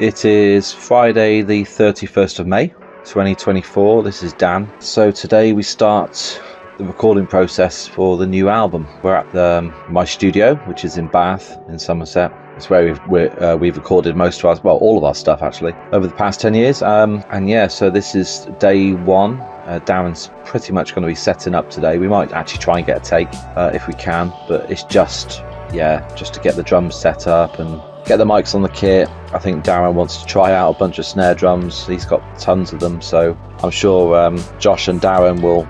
It is Friday the 31st of May 2024. This is Dan. So today we start the recording process for the new album. We're at my studio, which is in Bath in Somerset. It's where we've recorded most of all of our stuff actually over the past 10 years. And yeah, so this is day one. Darren's pretty much going to be setting up today. We might actually try and get a take if we can, but it's just to get the drums set up and get the mics on the kit. I think Darren wants to try out a bunch of snare drums. He's got tons of them, so I'm sure Josh and Darren will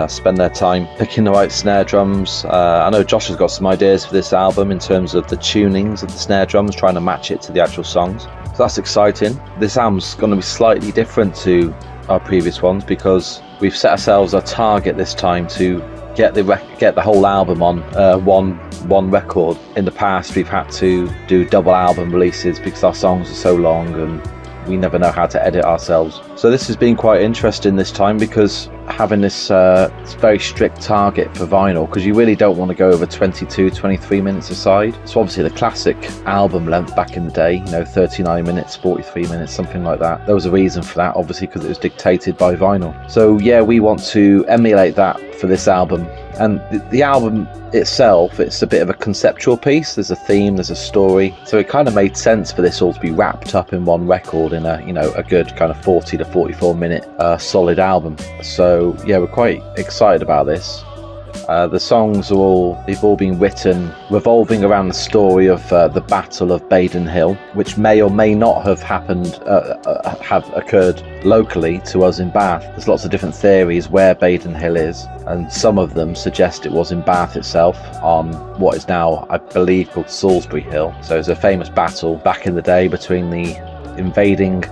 spend their time picking the right snare drums. I know Josh has got some ideas for this album in terms of the tunings of the snare drums, trying to match it to the actual songs. So that's exciting. This album's going to be slightly different to our previous ones because we've set ourselves a target this time to get the whole album on one record. In the past we've had to do double album releases because our songs are so long and we never know how to edit ourselves. So this has been quite interesting this time because having this very strict target for vinyl, because you really don't want to go over 22-23 minutes a side. So obviously the classic album length back in the day, 39 minutes, 43 minutes, something like that. There was a reason for that, obviously, because it was dictated by vinyl. So yeah, we want to emulate that for this album. And the album itself, it's a bit of a conceptual piece. There's a theme, there's a story, so it kind of made sense for this all to be wrapped up in one record in a good kind of 40 to 44 minute solid album. So yeah, we're quite excited about this. The songs they've all been written revolving around the story of the Battle of Badon Hill, which may or may not have happened, have occurred locally to us in Bath. There's lots of different theories where Badon Hill is, and some of them suggest it was in Bath itself on what is now, I believe, called Salisbury Hill. So it's a famous battle back in the day between the invading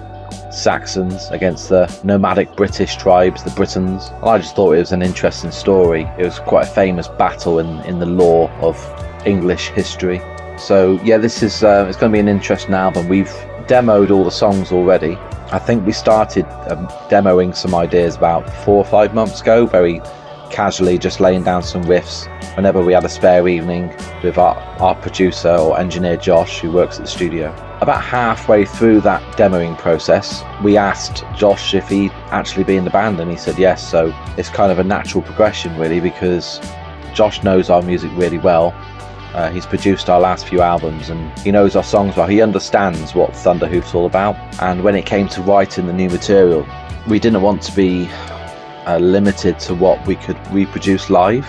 Saxons against the nomadic British tribes, the Britons. And I just thought it was an interesting story. It was quite a famous battle in the lore of English history. So yeah, this is it's going to be an interesting album. We've demoed all the songs already. I think we started demoing some ideas about 4 or 5 months ago, very casually, just laying down some riffs whenever we had a spare evening with our producer or engineer Josh, who works at the studio. About halfway through that demoing process, we asked Josh if he'd actually be in the band, and he said yes. So it's kind of a natural progression really, because Josh knows our music really well. He's produced our last few albums and he knows our songs well. He understands what Thunderhoof's all about. And when it came to writing the new material, we didn't want to be limited to what we could reproduce live.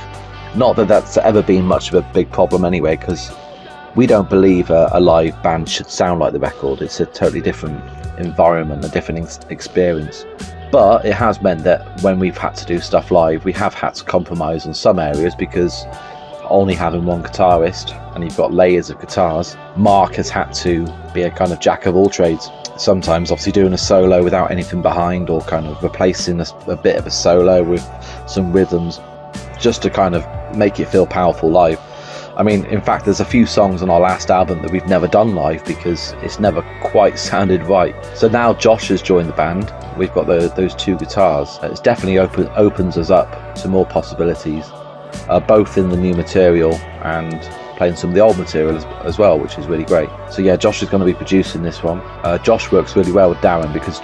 Not that that's ever been much of a big problem anyway, because we don't believe a live band should sound like the record. It's a totally different environment, a different experience. But it has meant that when we've had to do stuff live, we have had to compromise on some areas, because only having one guitarist and you've got layers of guitars, Mark has had to be a kind of jack of all trades. Sometimes obviously doing a solo without anything behind, or kind of replacing a bit of a solo with some rhythms, just to kind of make it feel powerful live. I mean, in fact, there's a few songs on our last album that we've never done live because it's never quite sounded right. So now Josh has joined the band. We've got those two guitars. It's definitely opens us up to more possibilities, both in the new material and playing some of the old material as well, which is really great. So yeah, Josh is going to be producing this one. Josh works really well with Darren because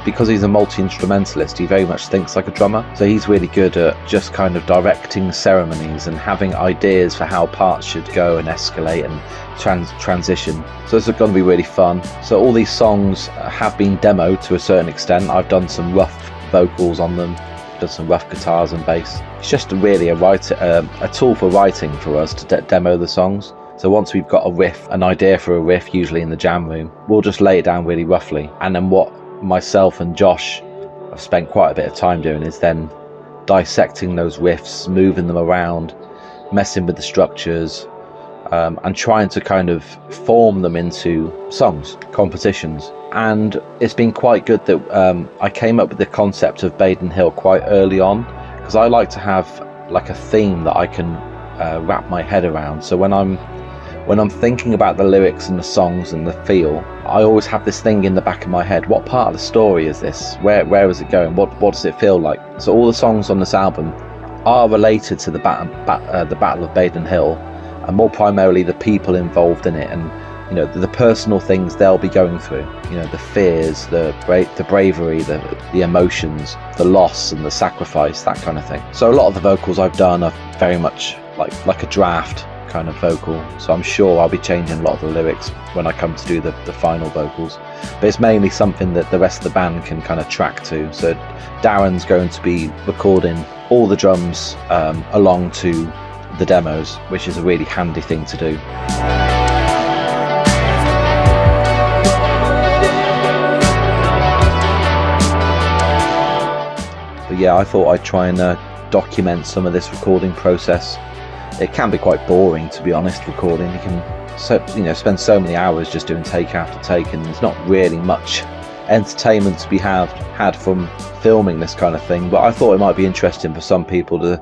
because he's a multi-instrumentalist, he very much thinks like a drummer. So he's really good at just kind of directing ceremonies and having ideas for how parts should go and escalate and transition. So this is going to be really fun. So all these songs have been demoed to a certain extent. I've done some rough vocals on them, done some rough guitars and bass. It's just really a tool for writing for us to demo the songs. So once we've got an idea for a riff, usually in the jam room, we'll just lay it down really roughly. And then what myself and Josh have spent quite a bit of time doing is then dissecting those riffs, moving them around, messing with the structures, and trying to kind of form them into songs, compositions. And it's been quite good that I came up with the concept of Badon Hill quite early on, because I like to have like a theme that I can wrap my head around. So when I'm thinking about the lyrics and the songs and the feel, I always have this thing in the back of my head. What part of the story is this? Where is it going? What does it feel like? So all the songs on this album are related to the Battle of Badon Hill, and more primarily the people involved in it, and you know, the personal things they'll be going through, you know, the fears, the bravery, the emotions, the loss and the sacrifice, that kind of thing. So a lot of the vocals I've done are very much like a draft kind of vocal, so I'm sure I'll be changing a lot of the lyrics when I come to do the final vocals, but it's mainly something that the rest of the band can kind of track to. So Darren's going to be recording all the drums along to the demos, which is a really handy thing to do. But yeah, I thought I'd try and document some of this recording process. It can be quite boring, to be honest, recording. You can spend so many hours just doing take after take, and there's not really much entertainment to be had from filming this kind of thing. But I thought it might be interesting for some people to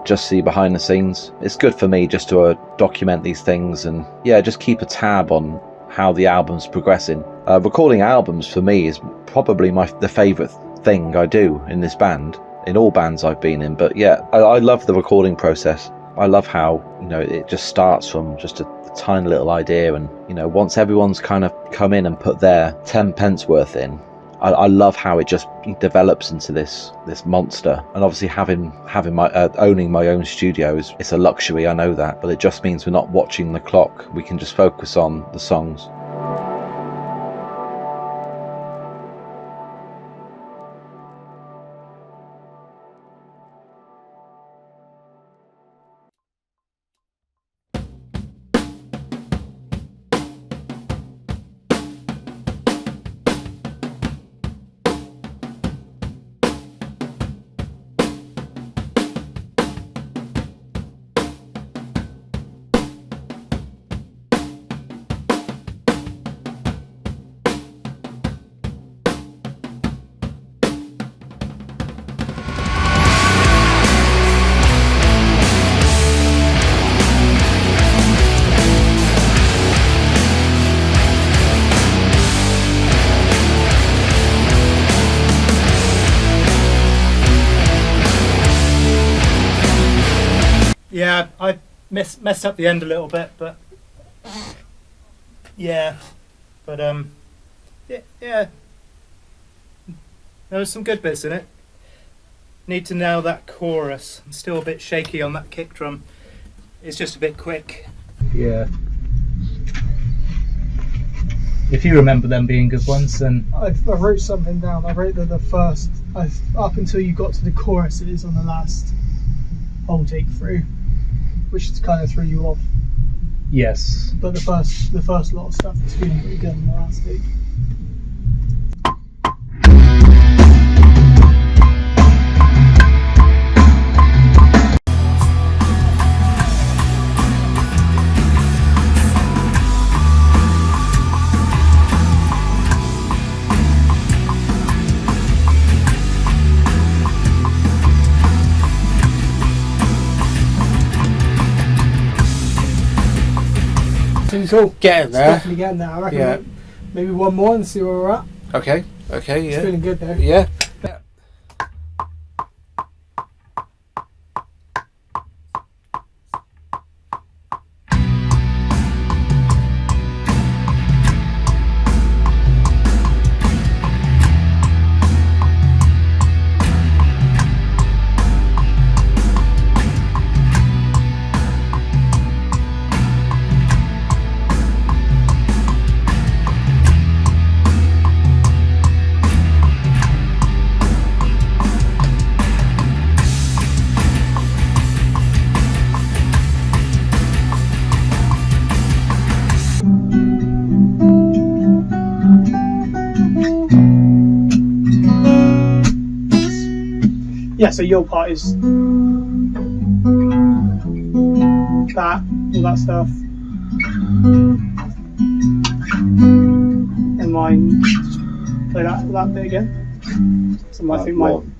just see behind the scenes. It's good for me just to document these things and just keep a tab on how the album's progressing. Recording albums for me is probably the favourite thing I do in this band, in all bands I've been in. But I love the recording process. I love how, you know, it just starts from just a tiny little idea, and, you know, once everyone's kind of come in and put their 10 pence worth in, I love how it just develops into this monster. And obviously having my owning my own studio it's a luxury, I know that, but it just means we're not watching the clock. We can just focus on the songs. Yeah, I messed up the end a little bit, but yeah, there was some good bits in it. Need to nail that chorus. I'm still a bit shaky on that kick drum. It's just a bit quick. Yeah. If you remember them being good ones, then I wrote something down. I wrote that the first, up until you got to the choruses on the last whole take through, which kind of threw you off. yes. But the first lot of stuff was feeling pretty good in the last take. It's all Getting there. definitely getting there. I reckon Yeah. maybe one more and see where we're at. Okay, yeah. It's feeling good though. Yeah. Yeah, so your part is that, all that stuff. And mine, just play that bit again. So I think mine.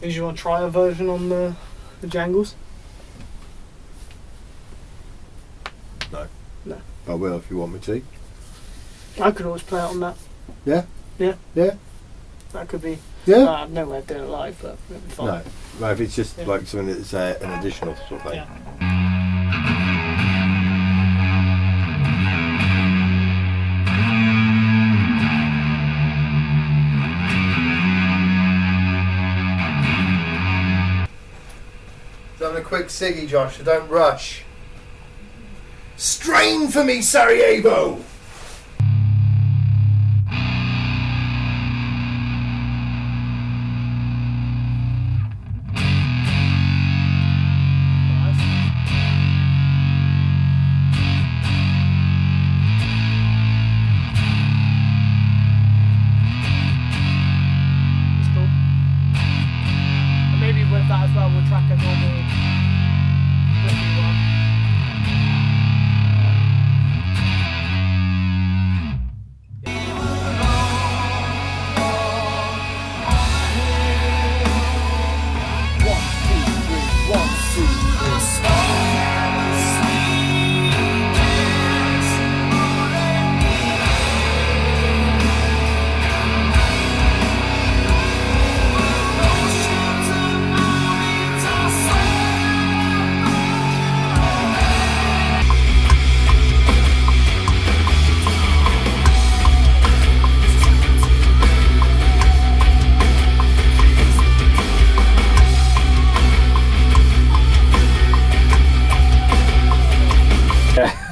Did you want to try a version on the jangles? No. No. I will if you want me to. I could always play it on that. Yeah? Yeah. Yeah? That could be. Yeah? I have no way of doing it live, but it'd be fun. No. Well, if it's just Yeah. like something that's an additional sort of thing. Yeah. Just having a quick ciggy, Josh, so don't rush. Strain for me, Sarajevo! It's cool. And maybe with that as well, we'll track a normal riffy one.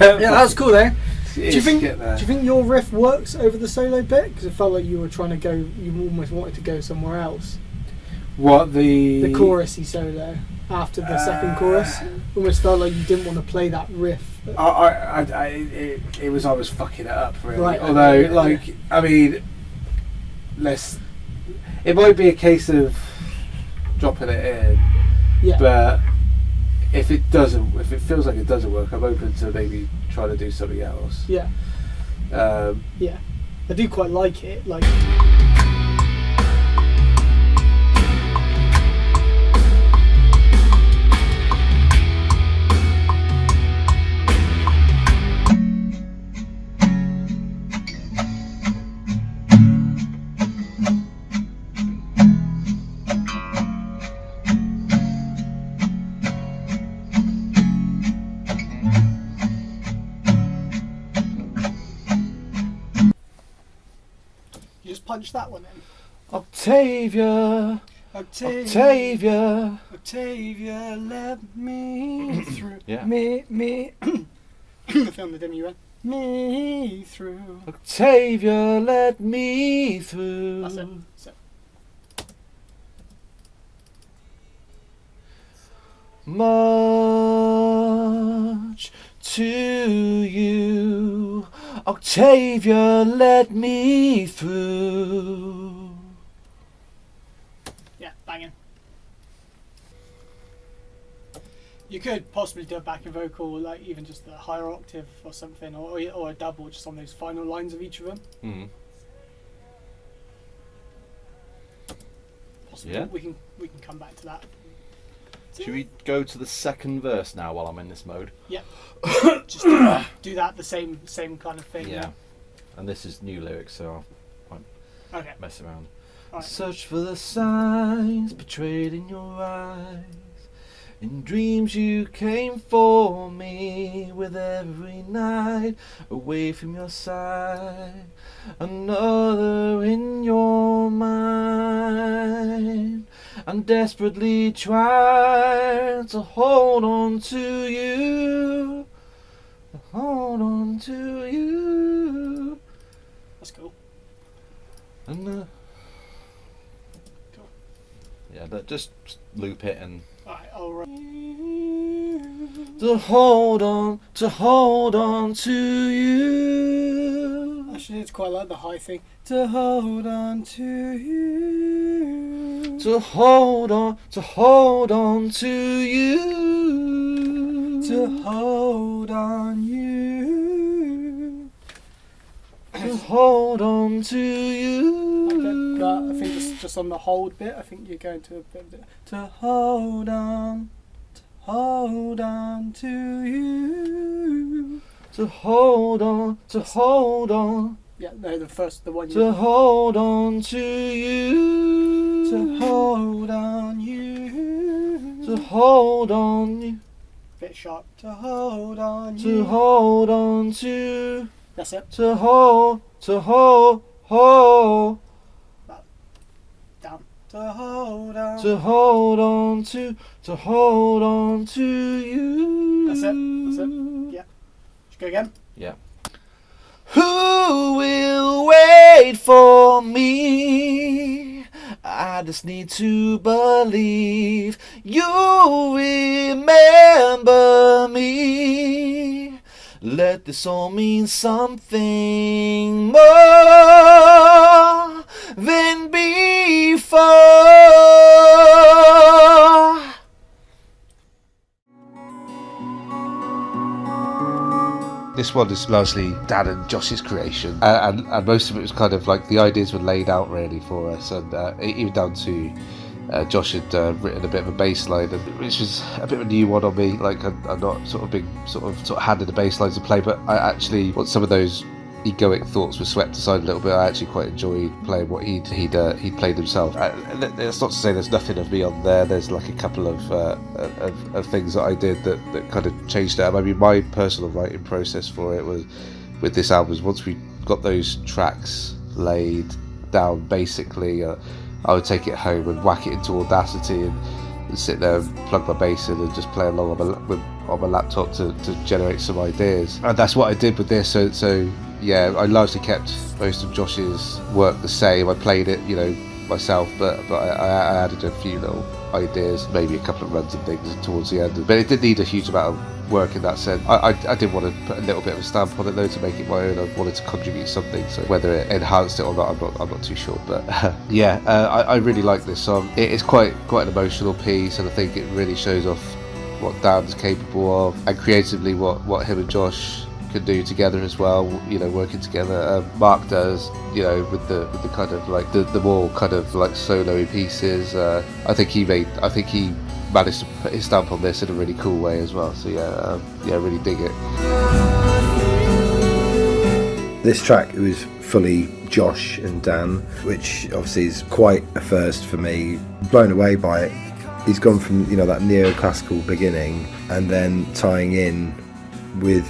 Yeah, that was cool there. Do you think your riff works over the solo bit? Because it felt like you were trying to go, you almost wanted to go somewhere else. What The chorusy solo after the second chorus almost felt like you didn't want to play that riff. it was I was fucking it up really. Right, Although, okay, like, I mean, it might be a case of dropping it in, Yeah. but if it feels like it doesn't work, I'm open to maybe trying to do something else. Yeah. Yeah. I do quite like it. Like. You just punch that one in. Octavia, Octavia, Octavia, let me through. Yeah. Me. The film the demo you ran. Me through. Octavia, let me through. That's it. That's it. Much to you, Octavia, let me through. Yeah, banging. You could possibly do a backing vocal, like even just a higher octave or something, or a double, just on those final lines of each of them. Mm. Possibly. Yeah. We can come back to that. Should we go to the second verse now while I'm in this mode? Yep. Just do that the same kind of thing. Yeah. And this is new lyrics, so I won't Okay. mess around. All right. Search for the signs betrayed in your eyes. In dreams you came for me with every night away from your side. Another in your mind. I'm desperately trying to hold on to you. Hold on to you. That's cool. And Cool. Yeah, just loop it and Alright, alright. to hold on to you. Actually, it's quite like the high thing. To hold on to you. To hold on to you. To hold on you. To hold on to you. Okay, I think just on the hold bit, I think you're going to a bit of to hold on to you. To hold on, to hold on. Yeah, no, the one you. To hold on to you. To hold on you. To hold on you. Bit sharp. To hold on you. To hold on to. That's it. To hold. Down. To hold on. To hold on to. To hold on to you. That's it. Yeah. Should go again. Yeah. Who will wait for me? I just need to believe you remember me. Let this all mean something more than before. This one is largely Dan and Josh's creation, and most of it was kind of like the ideas were laid out really for us, and even down to Josh had written a bit of a bass line, which was a bit of a new one on me. Like I'm not sort of big sort of handed the bass lines to play, but I actually want some of those egoic thoughts were swept aside a little bit. I actually quite enjoyed playing what he'd played himself. That's not to say there's nothing of me on there. There's like a couple of things that I did that kind of changed it. I mean, my personal writing process for it was with this album was once we got those tracks laid down, basically I would take it home and whack it into Audacity and sit there and plug my bass in and just play along on my laptop to generate some ideas. And that's what I did with this. So yeah, I largely kept most of Josh's work the same. I played it, myself, but I added a few little ideas, maybe a couple of runs and things towards the end. But it did need a huge amount of work in that sense. I did want to put a little bit of a stamp on it though to make it my own. I wanted to contribute something. So whether it enhanced it or not, I'm not too sure. But yeah, I really like this song. It's quite an emotional piece, and I think it really shows off what Dan's capable of, and creatively what him and Josh can do together as well, working together. Mark does, with the kind of like the more kind of like solo pieces. I think he managed to put his stamp on this in a really cool way as well. So yeah, really dig it. This track was fully Josh and Dan, which obviously is quite a first for me. Blown away by it. He's gone from that neoclassical beginning and then tying in with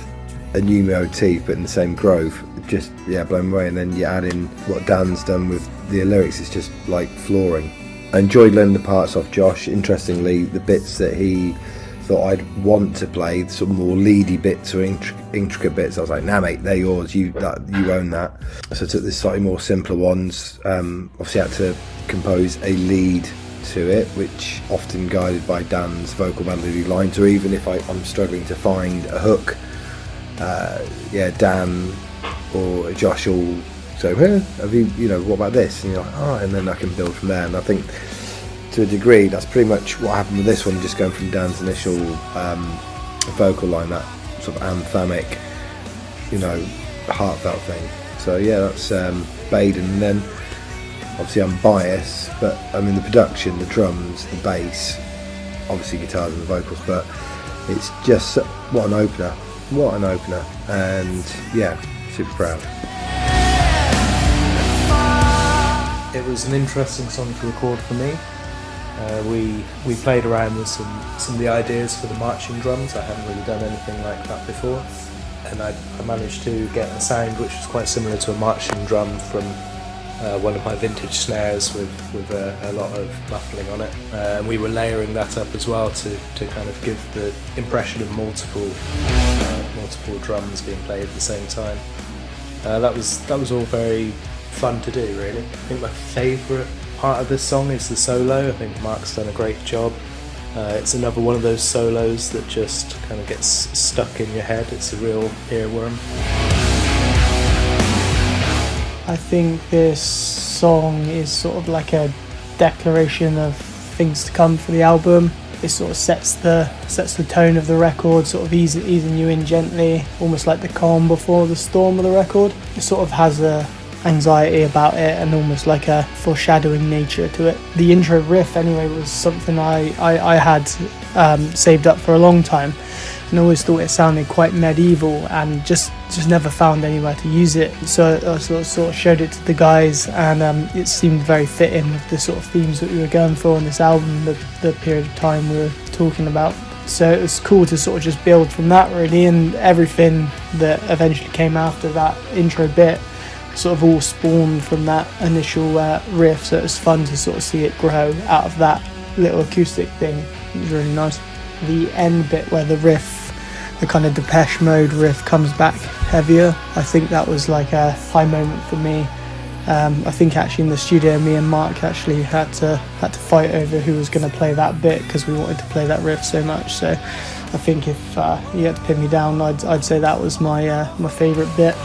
a new motif but in the same groove, just blown away. And then you add in what Dan's done with the lyrics, it's just like flooring. I enjoyed learning the parts off Josh. Interestingly, the bits that he thought I'd want to play, sort of more leady bits or intricate bits, I was like, nah mate, they're yours, you own that. So I took the slightly more simpler ones. Obviously had to compose a lead to it, which often guided by Dan's vocal melody lines, or even if I'm struggling to find a hook, Dan or Josh will say, have you, what about this? And you're like, all right, and then I can build from there. And I think to a degree that's pretty much what happened with this one, just going from Dan's initial vocal line, that sort of anthemic, heartfelt thing. So yeah, that's Baden. And then obviously I'm biased, but I mean the production, the drums, the bass, obviously guitars and the vocals, but it's just what an opener, and yeah, super proud. It was an interesting song to record for me. We played around with some of the ideas for the marching drums. I hadn't really done anything like that before, and I managed to get a sound which was quite similar to a marching drum from one of my vintage snares with a lot of muffling on it. And we were layering that up as well to kind of give the impression of multiple drums being played at the same time. That was all very fun to do, really. I think my favourite part of this song is the solo. I think Mark's done a great job. It's another one of those solos that just kind of gets stuck in your head. It's a real earworm. I think this song is sort of like a declaration of things to come for the album. It sort of sets the tone of the record, sort of easing you in gently, almost like the calm before the storm of the record. It sort of has a anxiety about it and almost like a foreshadowing nature to it. The intro riff anyway was something I had saved up for a long time, and always thought it sounded quite medieval and just never found anywhere to use it. So I sort of showed it to the guys, and it seemed very fitting with the sort of themes that we were going for on this album, the period of time we were talking about. So it was cool to sort of just build from that really, and everything that eventually came after that intro bit sort of all spawned from that initial riff. So it was fun to sort of see it grow out of that little acoustic thing. It was really nice. The end bit where the riff, the kind of Depeche Mode riff, comes back heavier, I think that was like a high moment for me. I think actually in the studio, me and Mark actually had to fight over who was going to play that bit, because we wanted to play that riff so much. So I think if you had to pin me down, I'd say that was my favourite bit.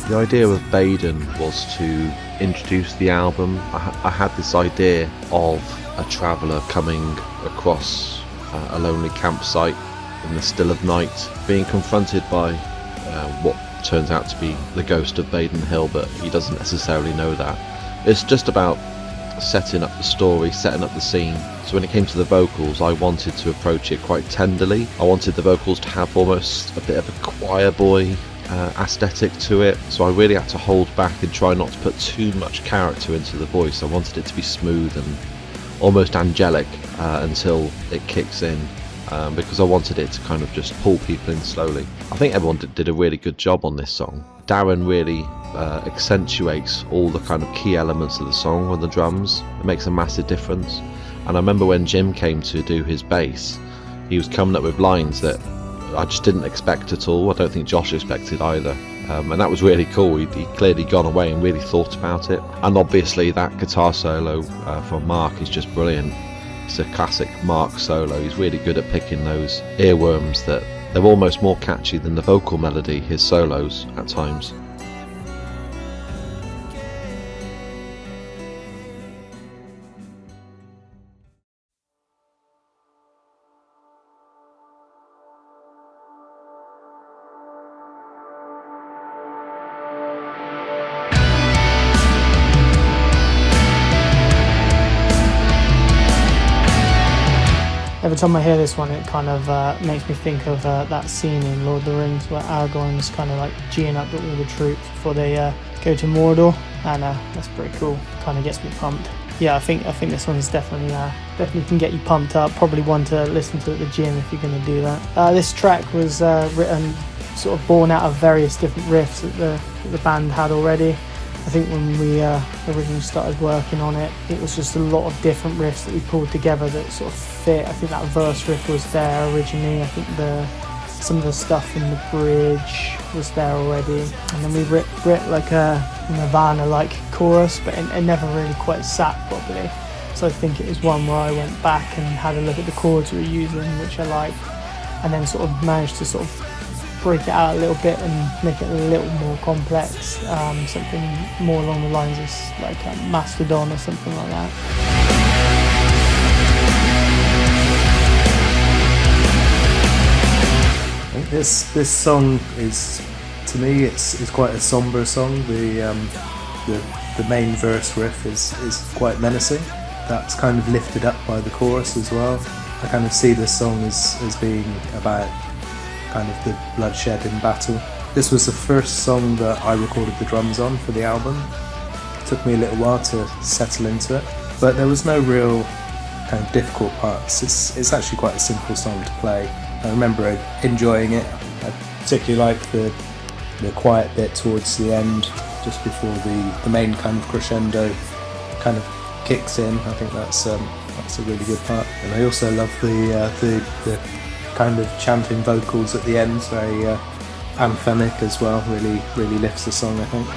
The idea of Baden was to introduce the album. I had this idea of a traveller coming across a lonely campsite in the still of night, being confronted by what turns out to be the ghost of Badon Hill, but he doesn't necessarily know that. It's just about setting up the story, setting up the scene. So when it came to the vocals, I wanted to approach it quite tenderly. I wanted the vocals to have almost a bit of a choir boy aesthetic to it, so I really had to hold back and try not to put too much character into the voice. I wanted it to be smooth and almost angelic until it kicks in, because I wanted it to kind of just pull people in slowly. I think everyone did a really good job on this song. Darren really accentuates all the kind of key elements of the song on the drums. It makes a massive difference. And I remember when Jim came to do his bass, he was coming up with lines that I just didn't expect at all. I don't think Josh expected either, and that was really cool. He'd clearly gone away and really thought about it. And obviously that guitar solo from Mark is just brilliant. It's a classic Mark solo. He's really good at picking those earworms that they're almost more catchy than the vocal melody, his solos at times. Every time I hear this one, it kind of makes me think of that scene in Lord of the Rings where Aragorn's kind of like geeing up all the troops before they go to Mordor, and that's pretty cool. Kind of gets me pumped. Yeah, I think this one's definitely can get you pumped up. Probably one to listen to at the gym if you're going to do that. This track was written, sort of born out of various different riffs that the band had already. I think when we originally started working on it, it was just a lot of different riffs that we pulled together that sort of fit. I think that verse riff was there originally. I think some of the stuff in the bridge was there already. And then we writ like a Nirvana-like chorus, but it never really quite sat properly. So I think it was one where I went back and had a look at the chords we were using, which I liked, and then sort of managed to sort of break it out a little bit and make it a little more complex, something more along the lines of like a Mastodon or something like that. I think this song is, to me, it's quite a somber song. The main verse riff is quite menacing. That's kind of lifted up by the chorus as well. I kind of see this song as being about kind of the bloodshed in battle. This was the first song that I recorded the drums on for the album. It took me a little while to settle into it, but there was no real kind of difficult parts. It's actually quite a simple song to play. I remember enjoying it. I particularly like the quiet bit towards the end, just before the main kind of crescendo kind of kicks in. I think that's a really good part. And I also love the kind of chanting vocals at the end, very anthemic as well. Really lifts the song, I think.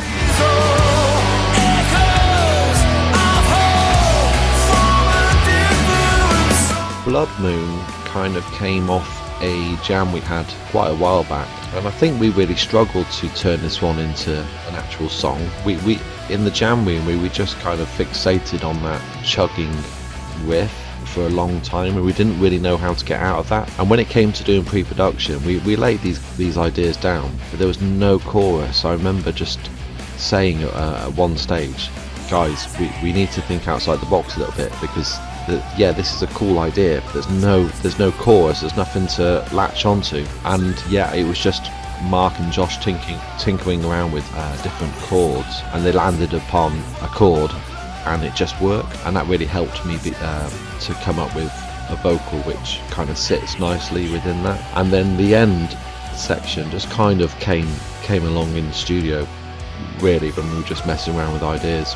Blood Moon kind of came off a jam we had quite a while back, and I think we really struggled to turn this one into an actual song. We in the jam we just kind of fixated on that chugging riff, for a long time, and we didn't really know how to get out of that. And when it came to doing pre-production, we laid these ideas down, but there was no chorus. I remember just saying at one stage, guys, we need to think outside the box a little bit, because this is a cool idea, but there's no chorus, there's nothing to latch onto. And it was just Mark and Josh tinkering around with different chords, and they landed upon a chord, and it just worked. And that really helped me to come up with a vocal which kind of sits nicely within that. And then the end section just kind of came along in the studio, really, when we were just messing around with ideas.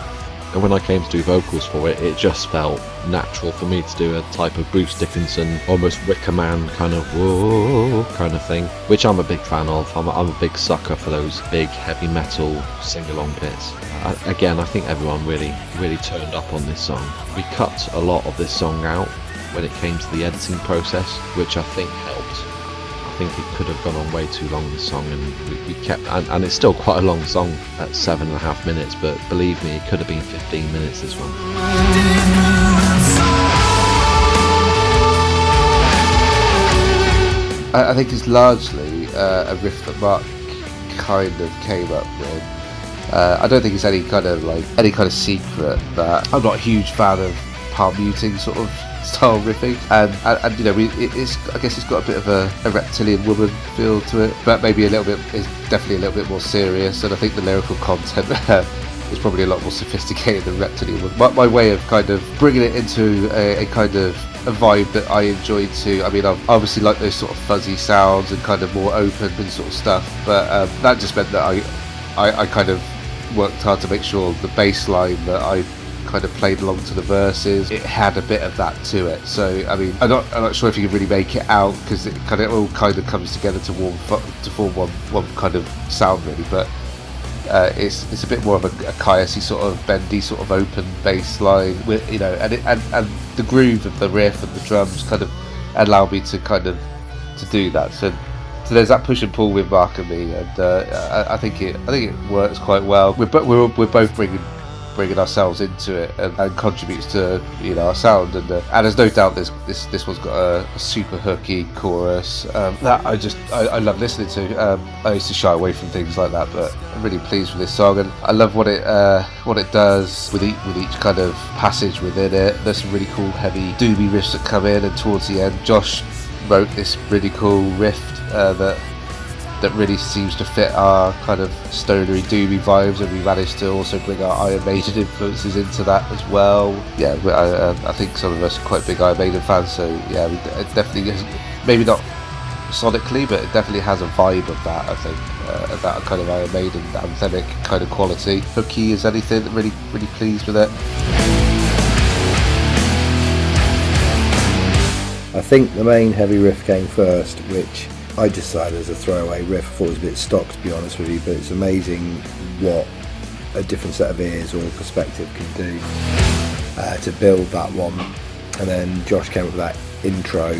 And when I came to do vocals for it, it just felt natural for me to do a type of Bruce Dickinson, almost Wicker Man kind of whoa kind of thing, which I'm a big fan of. I'm a big sucker for those big heavy metal sing-along bits. Again, I think everyone really turned up on this song. We cut a lot of this song out when it came to the editing process, which I think helped. I think it could have gone on way too long, this song, and we kept, and it's still quite a long song at 7.5 minutes, but believe me, it could have been 15 minutes, this one. I think it's largely a riff that Mark kind of came up with. I don't think it's any kind of secret that I'm not a huge fan of palm muting sort of style riffing, and I guess it's got a bit of a reptilian woman feel to it, but maybe it's definitely a little bit more serious, and I think the lyrical content is probably a lot more sophisticated than reptilian woman. My way of kind of bringing it into a kind of a vibe that I enjoy too. I mean, I obviously like those sort of fuzzy sounds and kind of more open and sort of stuff, but that just meant that I kind of worked hard to make sure the bass line that I kind of played along to the verses, it had a bit of that to it. So I mean, I'm not sure if you can really make it out, because it all kind of comes together to form one kind of sound really, but it's a bit more of a Kayasi sort of bendy sort of open bass line with, and the groove of the riff and the drums kind of allow me to kind of to do that. So there's that push and pull with Mark and me, and I think it works quite well. We're both bringing ourselves into it and contributes to our sound, and there's no doubt this one's got a super hooky chorus that I love listening to. I used to shy away from things like that, but I'm really pleased with this song, and I love what it does with each kind of passage within it. There's some really cool heavy doomy riffs that come in, and towards the end Josh wrote this really cool riff that really seems to fit our kind of stonery doomy vibes, and we managed to also bring our Iron Maiden influences into that as well. I think some of us are quite big Iron Maiden fans, so it definitely is, maybe not sonically, but it definitely has a vibe of that. I think of that kind of Iron Maiden anthemic kind of quality. Hooky as anything, really pleased with it. I think the main heavy riff came first, which I decided as a throwaway riff. I thought it was a bit stock, to be honest with you, but it's amazing what a different set of ears or perspective can do to build that one. And then Josh came up with that intro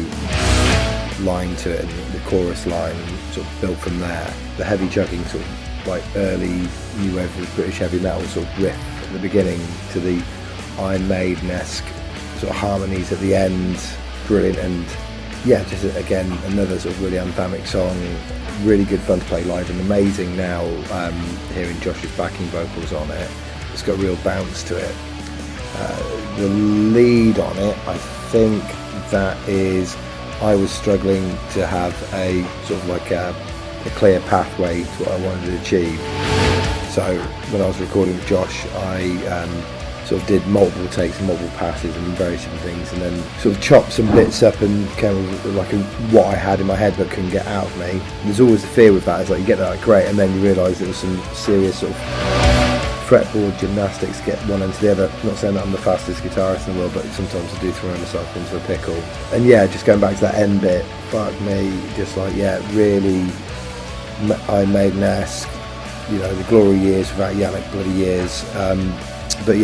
line to it, and the chorus line, and sort of built from there. The heavy chugging sort of like early new wave of British heavy metal sort of riff at the beginning to the Iron Maiden-esque sort of harmonies at the end. Brilliant. And just again another sort of really anthemic song, really good fun to play live, and amazing now hearing Josh's backing vocals on it. It's got a real bounce to it. The lead on it, I think that is, I was struggling to have a sort of like a clear pathway to what I wanted to achieve. So when I was recording with Josh, I sort of did multiple takes and multiple passes and various different things, and then sort of chopped some bits up and came with like what I had in my head but couldn't get out of me. And there's always the fear with that, it's like you get that like, great, and then you realise there was some serious sort of fretboard gymnastics to get one end to the other. I'm not saying that I'm the fastest guitarist in the world, but sometimes I do throw myself into a pickle. And just going back to that end bit, fuck me, just like really Iron Maiden-esque, the glory years without Yannick bloody years. But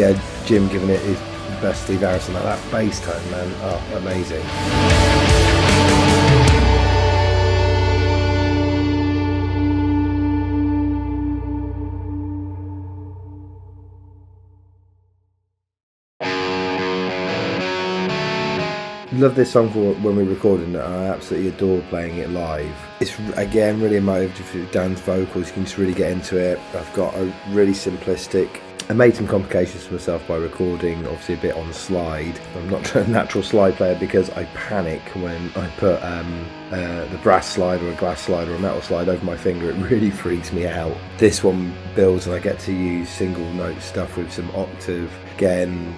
Jim giving it his best Steve Harrison, like that bass tone, man, amazing. love this song for when we recorded it. I absolutely adore playing it live. It's again really emotive with Dan's vocals. You can just really get into it. I've got a really simplistic. I made some complications for myself by recording obviously a bit on slide. I'm not a natural slide player because I panic when I put the brass slide or a glass slide or a metal slide over my finger. It really freaks me out. This one builds and I get to use single note stuff with some octave. Again,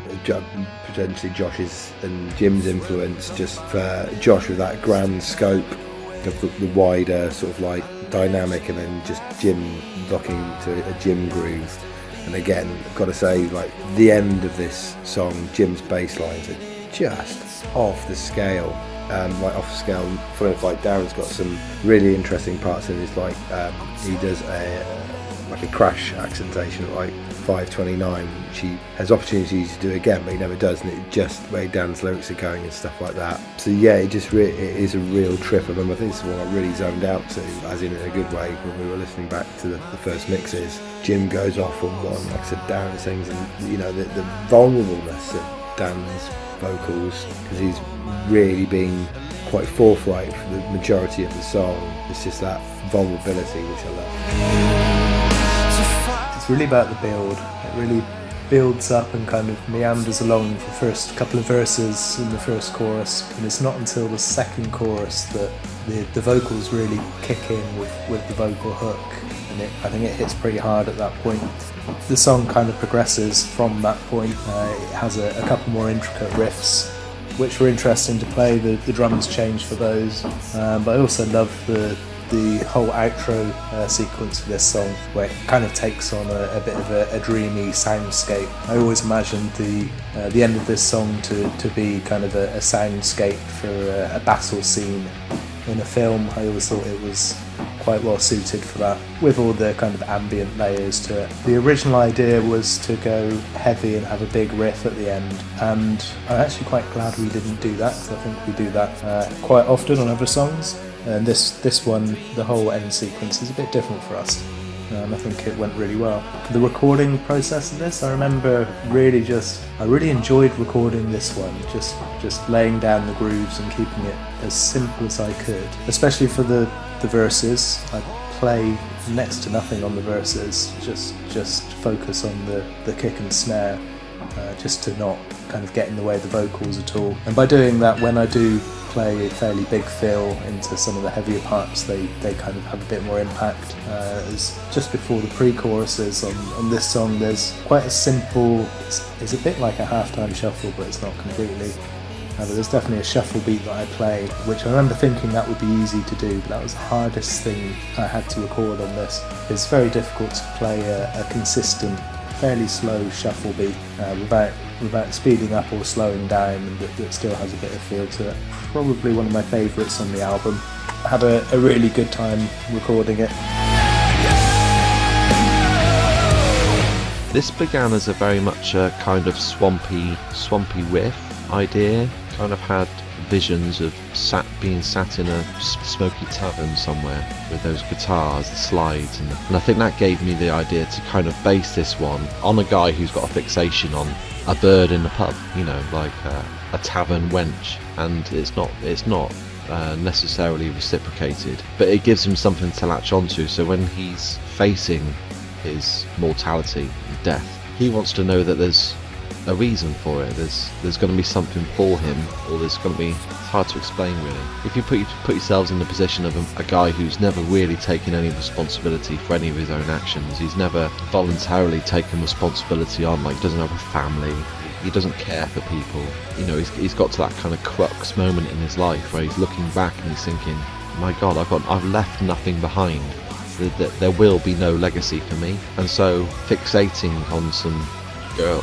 potentially Josh's and Jim's influence, just for Josh with that grand scope of the wider sort of like dynamic, and then just Jim locking into a Jim groove. And again, I've got to say, like, the end of this song, Jim's bass lines are just off the scale. Off the scale. For instance, like Darren's got some really interesting parts in his, like, he does a crash accentation at like 5:29, which he has opportunities to do again, but he never does, and it just where Dan's lyrics are going and stuff like that. So yeah, it is a real trip. I remember, I think this is one I really zoned out to, as in a good way, when we were listening back to the first mixes. Jim goes off on one, like I said, Darren sings, and you know the vulnerableness of Dan's vocals, because he's really being quite forthright for the majority of the song. It's just that vulnerability which I love. It's really about the build. It really builds up and kind of meanders along for the first couple of verses in the first chorus, and it's not until the second chorus that the vocals really kick in with the vocal hook, and I think it hits pretty hard at that point. The song kind of progresses from that point. It has a couple more intricate riffs which were interesting to play. The drums change for those, but I also love the whole outro sequence for this song, where it kind of takes on a bit of a dreamy soundscape. I always imagined the end of this song to be kind of a soundscape for a battle scene in a film. I always thought it was quite well suited for that, with all the kind of ambient layers to it. The original idea was to go heavy and have a big riff at the end, and I'm actually quite glad we didn't do that, because I think we do that quite often on other songs. And this one, the whole end sequence is a bit different for us. I think it went really well. The recording process of this, I remember I really enjoyed recording this one, just laying down the grooves and keeping it as simple as I could. Especially for the verses, I play next to nothing on the verses, just focus on the kick and snare, just to not kind of get in the way of the vocals at all. And by doing that, when I do play a fairly big fill into some of the heavier parts, they kind of have a bit more impact. As just before the pre-choruses on this song, there's quite a simple, it's a bit like a halftime shuffle, but it's not completely. But there's definitely a shuffle beat that I play, which I remember thinking that would be easy to do, but that was the hardest thing I had to record on this. It's very difficult to play a consistent, fairly slow shuffle beat without speeding up or slowing down, and that still has a bit of feel to it. Probably one of my favourites on the album. I had a really good time recording it. This began as a very much a kind of swampy riff idea. Kind of had visions of being sat in a smoky tavern somewhere with those guitars, the slides, and I think that gave me the idea to kind of base this one on a guy who's got a fixation on a bird in a pub, you know, like a tavern wench, and it's not necessarily reciprocated, but it gives him something to latch onto. So when he's facing his mortality and death, he wants to know that there's a reason for it. There's going to be something for him, or there's going to be, it's hard to explain really. If you put yourselves in the position of a guy who's never really taken any responsibility for any of his own actions, he's never voluntarily taken responsibility on, like, he doesn't have a family, he doesn't care for people, you know, he's got to that kind of crux moment in his life where he's looking back and he's thinking, my God, I've left nothing behind, that there will be no legacy for me. And so fixating on some girl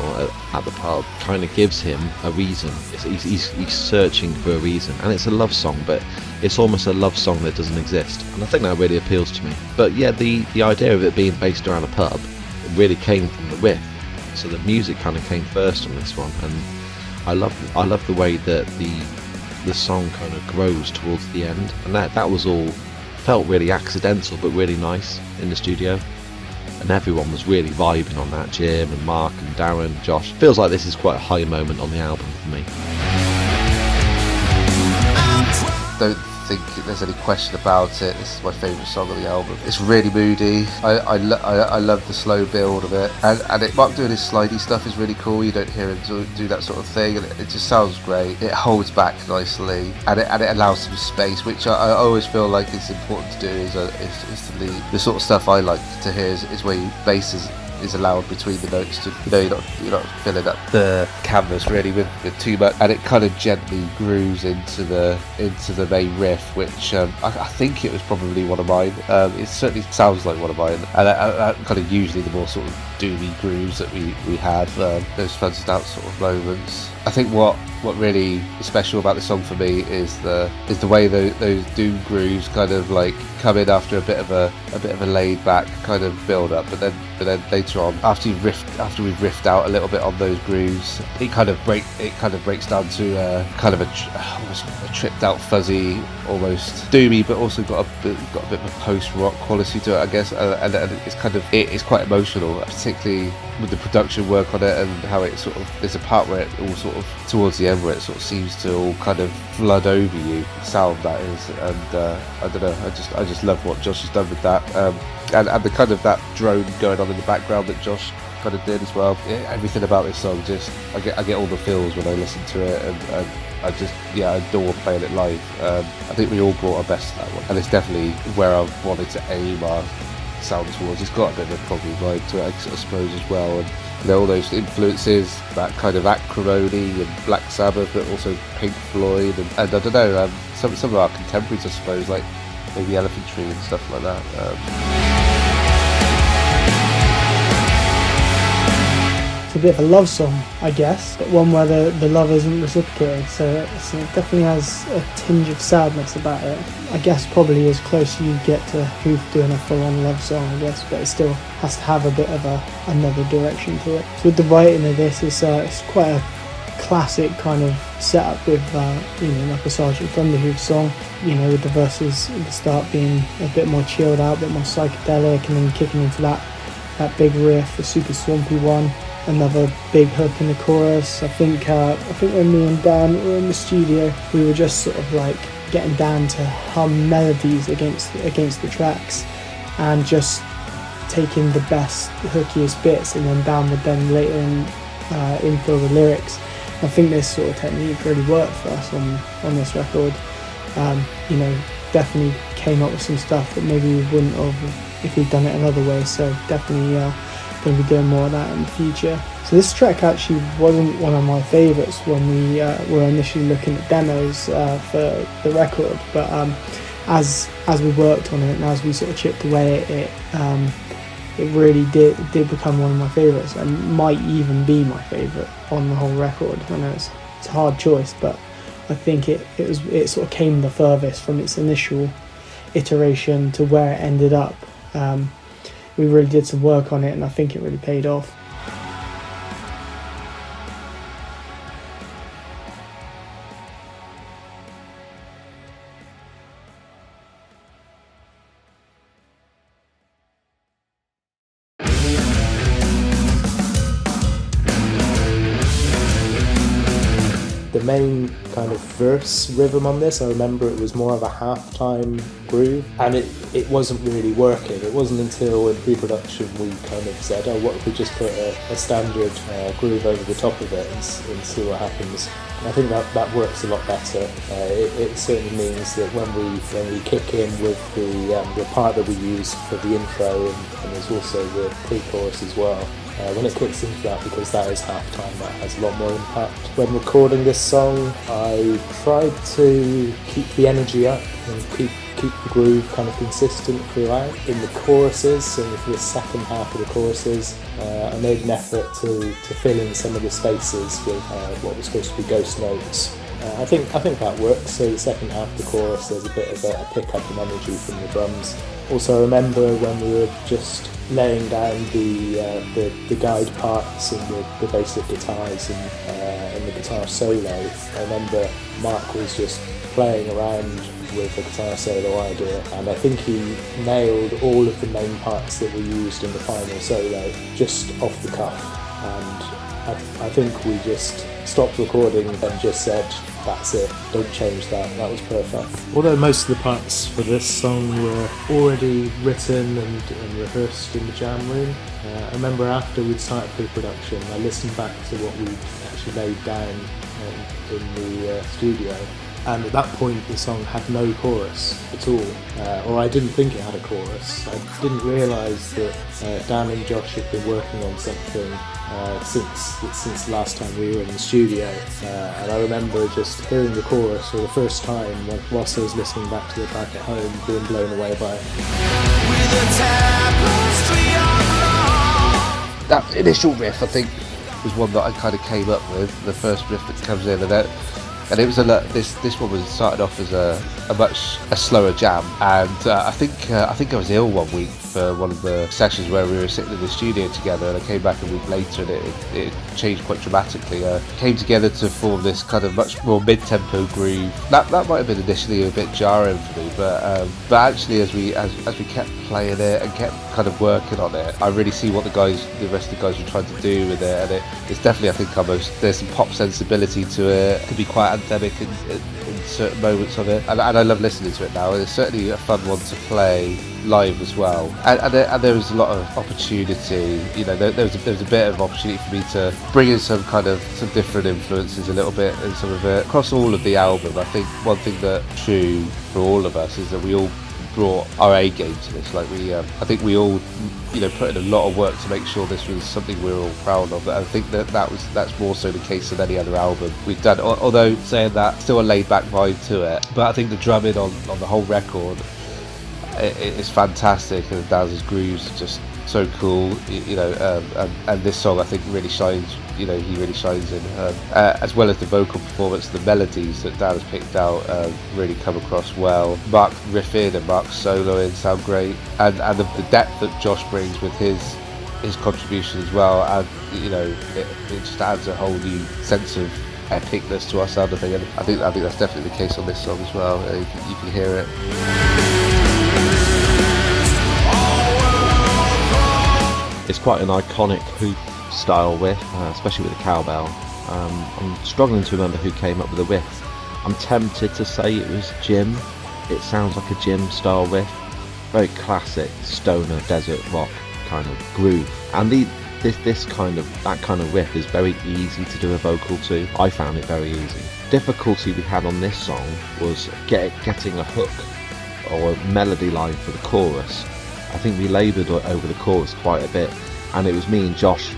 at the pub kind of gives him a reason. He's searching for a reason, and it's a love song, but it's almost a love song that doesn't exist, and I think that really appeals to me. But yeah, the idea of it being based around a pub really came from the riff, so the music kind of came first on this one, and I love the way that the song kind of grows towards the end, and that was all felt really accidental but really nice in the studio. And everyone was really vibing on that. Jim and Mark and Darren, Josh. Feels like this is quite a high moment on the album for me. don't think there's any question about it. This is my favourite song on the album. It's really moody. I love the slow build of it, and Mark doing his slidey stuff is really cool. You don't hear him do that sort of thing, and it just sounds great. It holds back nicely, and it allows some space, which I always feel like it's important to do. Is to leave the sort of stuff I like to hear is where bass is allowed between the notes to, you're not filling up the canvas really with too much, and it kind of gently grooves into the main riff, which I think it was probably one of mine. It certainly sounds like one of mine, and kind of usually the more sort of doomy grooves that we have, those fuzzed out sort of moments. I think what really is special about the song for me is the way those doom grooves kind of like come in after a bit of a laid back kind of build up, but then later on, after we've riffed out a little bit on those grooves, it kind of breaks down to kind of almost a tripped out, fuzzy, almost doomy, but also got a bit of a post rock quality to it, I guess, and it's quite emotional, particularly with the production work on it, and how it sort of, there's a part where it all sort of towards the end where it sort of seems to all kind of flood over you, sound that is, and I don't know, I just love what Josh has done with that, and the kind of that drone going on in the background that Josh kind of did as well. Everything about this song, just I get all the feels when I listen to it, and I adore playing it live. I think we all brought our best to that one, and it's definitely where I wanted to aim our sound towards. It's got a bit of a proggy vibe to it, I suppose, as well, and all those influences, that kind of acrimony and Black Sabbath, but also Pink Floyd, and I don't know, some of our contemporaries, I suppose, like maybe Elephant Tree and stuff like that. It's a bit of a love song, I guess, but one where the love isn't reciprocated, so it definitely has a tinge of sadness about it. I guess probably as close as you get to Hoof doing a full-on love song, I guess, but it still has to have a bit of another direction to it. So with the writing of this, it's quite a classic kind of setup with, like a Sergeant Thunderhoof song, with the verses at the start being a bit more chilled out, a bit more psychedelic, and then kicking into that big riff, a super swampy one. Another big hook in the chorus. I think when me and Dan were in the studio, we were just sort of like getting Dan to hum melodies against the tracks, and just taking the best, hookiest bits, and then Dan would then later infill the lyrics. I think this sort of technique really worked for us on this record. Definitely came up with some stuff that maybe we wouldn't have if we'd done it another way. So definitely going to be doing more of that in the future. So this track actually wasn't one of my favourites when we were initially looking at demos for the record, but as we worked on it and as we sort of chipped away at it, it really did become one of my favourites, and might even be my favourite on the whole record. I know it's a hard choice, but I think it sort of came the furthest from its initial iteration to where it ended up. We really did some work on it, and I think it really paid off. The main kind of verse rhythm on this, I remember it was more of a half-time groove, and it wasn't really working. It wasn't until in pre-production we kind of said, oh, what if we just put a standard groove over the top of it and see what happens. And I think that works a lot better. It certainly means that when we kick in with the part that we use for the intro, and there's also the pre-chorus as well, when it kicks into that, because that is half-time, that has a lot more impact. When recording this song, I tried to keep the energy up and keep the groove kind of consistent throughout. In the choruses, so for the second half of the choruses, I made an effort to fill in some of the spaces with what was supposed to be ghost notes. I think that works. So the second half of the chorus, there's a bit of a pick-up in energy from the drums. Also, I remember when we were just laying down the guide parts and the basic guitars and the guitar solo, I remember Mark was just playing around with the guitar solo idea, and I think he nailed all of the main parts that we used in the final solo just off the cuff, and I think we just stopped recording and just said, that's it, don't change that, that was perfect. Although most of the parts for this song were already written and rehearsed in the jam room, I remember after we'd started pre-production, I listened back to what we actually laid down in the studio, and at that point the song had no chorus at all, or I didn't think it had a chorus. I didn't realise that Dan and Josh had been working on something since the last time we were in the studio, and I remember just hearing the chorus for the first time whilst I was listening back to the track at home, being blown away by it. That initial riff, I think, was one that I kind of came up with, the first riff that comes in, and it was this one was started off as a slower jam, and I think I was ill one week for one of the sessions where we were sitting in the studio together, and I came back a week later and it changed quite dramatically. Came together to form this kind of much more mid-tempo groove. That might have been initially a bit jarring for me, but actually as we kept playing it and kept kind of working on it, I really see what the rest of the guys were trying to do with it, and it's definitely, I think, there's some pop sensibility to it. It could be quite anthemic in certain moments of it, and I love listening to it now. It's certainly a fun one to play live as well, and there was a lot of opportunity. You know, there was a bit of opportunity for me to bring in some different influences a little bit and some of it across all of the album. I think one thing that's true for all of us is that we all brought our A game to this. Like I think we all, put in a lot of work to make sure this was something we were all proud of. I think that's more so the case than any other album we've done. Although saying that, still a laid back vibe to it. But I think the drumming on the whole record, it's fantastic, and Dan's grooves are just so cool, and this song I think really shines. He really shines in, as well as the vocal performance. The melodies that Dan has picked out really come across well. Mark riffing and Mark soloing sound great, and the depth that Josh brings with his contribution as well, and it just adds a whole new sense of epicness to our sound. I think that's definitely the case on this song as well. You can hear it. It's quite an iconic hoop style riff, especially with the cowbell. I'm struggling to remember who came up with the riff. I'm tempted to say it was Jim. It sounds like a Jim style riff. Very classic stoner desert rock kind of groove. And that kind of riff is very easy to do a vocal to. I found it very easy. Difficulty we had on this song was getting a hook or a melody line for the chorus. I think we laboured over the chorus quite a bit, and it was me and Josh,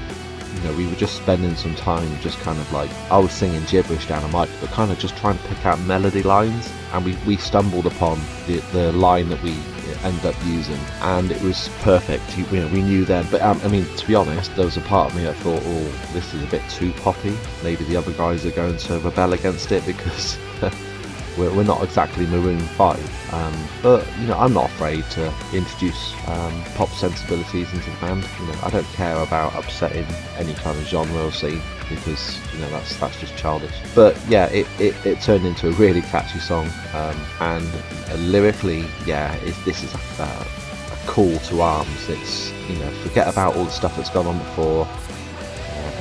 we were just spending some time just kind of like, I was singing gibberish down a mic, but kind of just trying to pick out melody lines, and we stumbled upon the line that we ended up using, and it was perfect. We knew then, but to be honest, there was a part of me that thought, oh, this is a bit too poppy. Maybe the other guys are going to rebel against it because we're not exactly Maroon 5, but I'm not afraid to introduce pop sensibilities into the band. I don't care about upsetting any kind of genre or scene, because that's just childish. But yeah, it turned into a really catchy song, and lyrically, this is a call to arms. It's forget about all the stuff that's gone on before.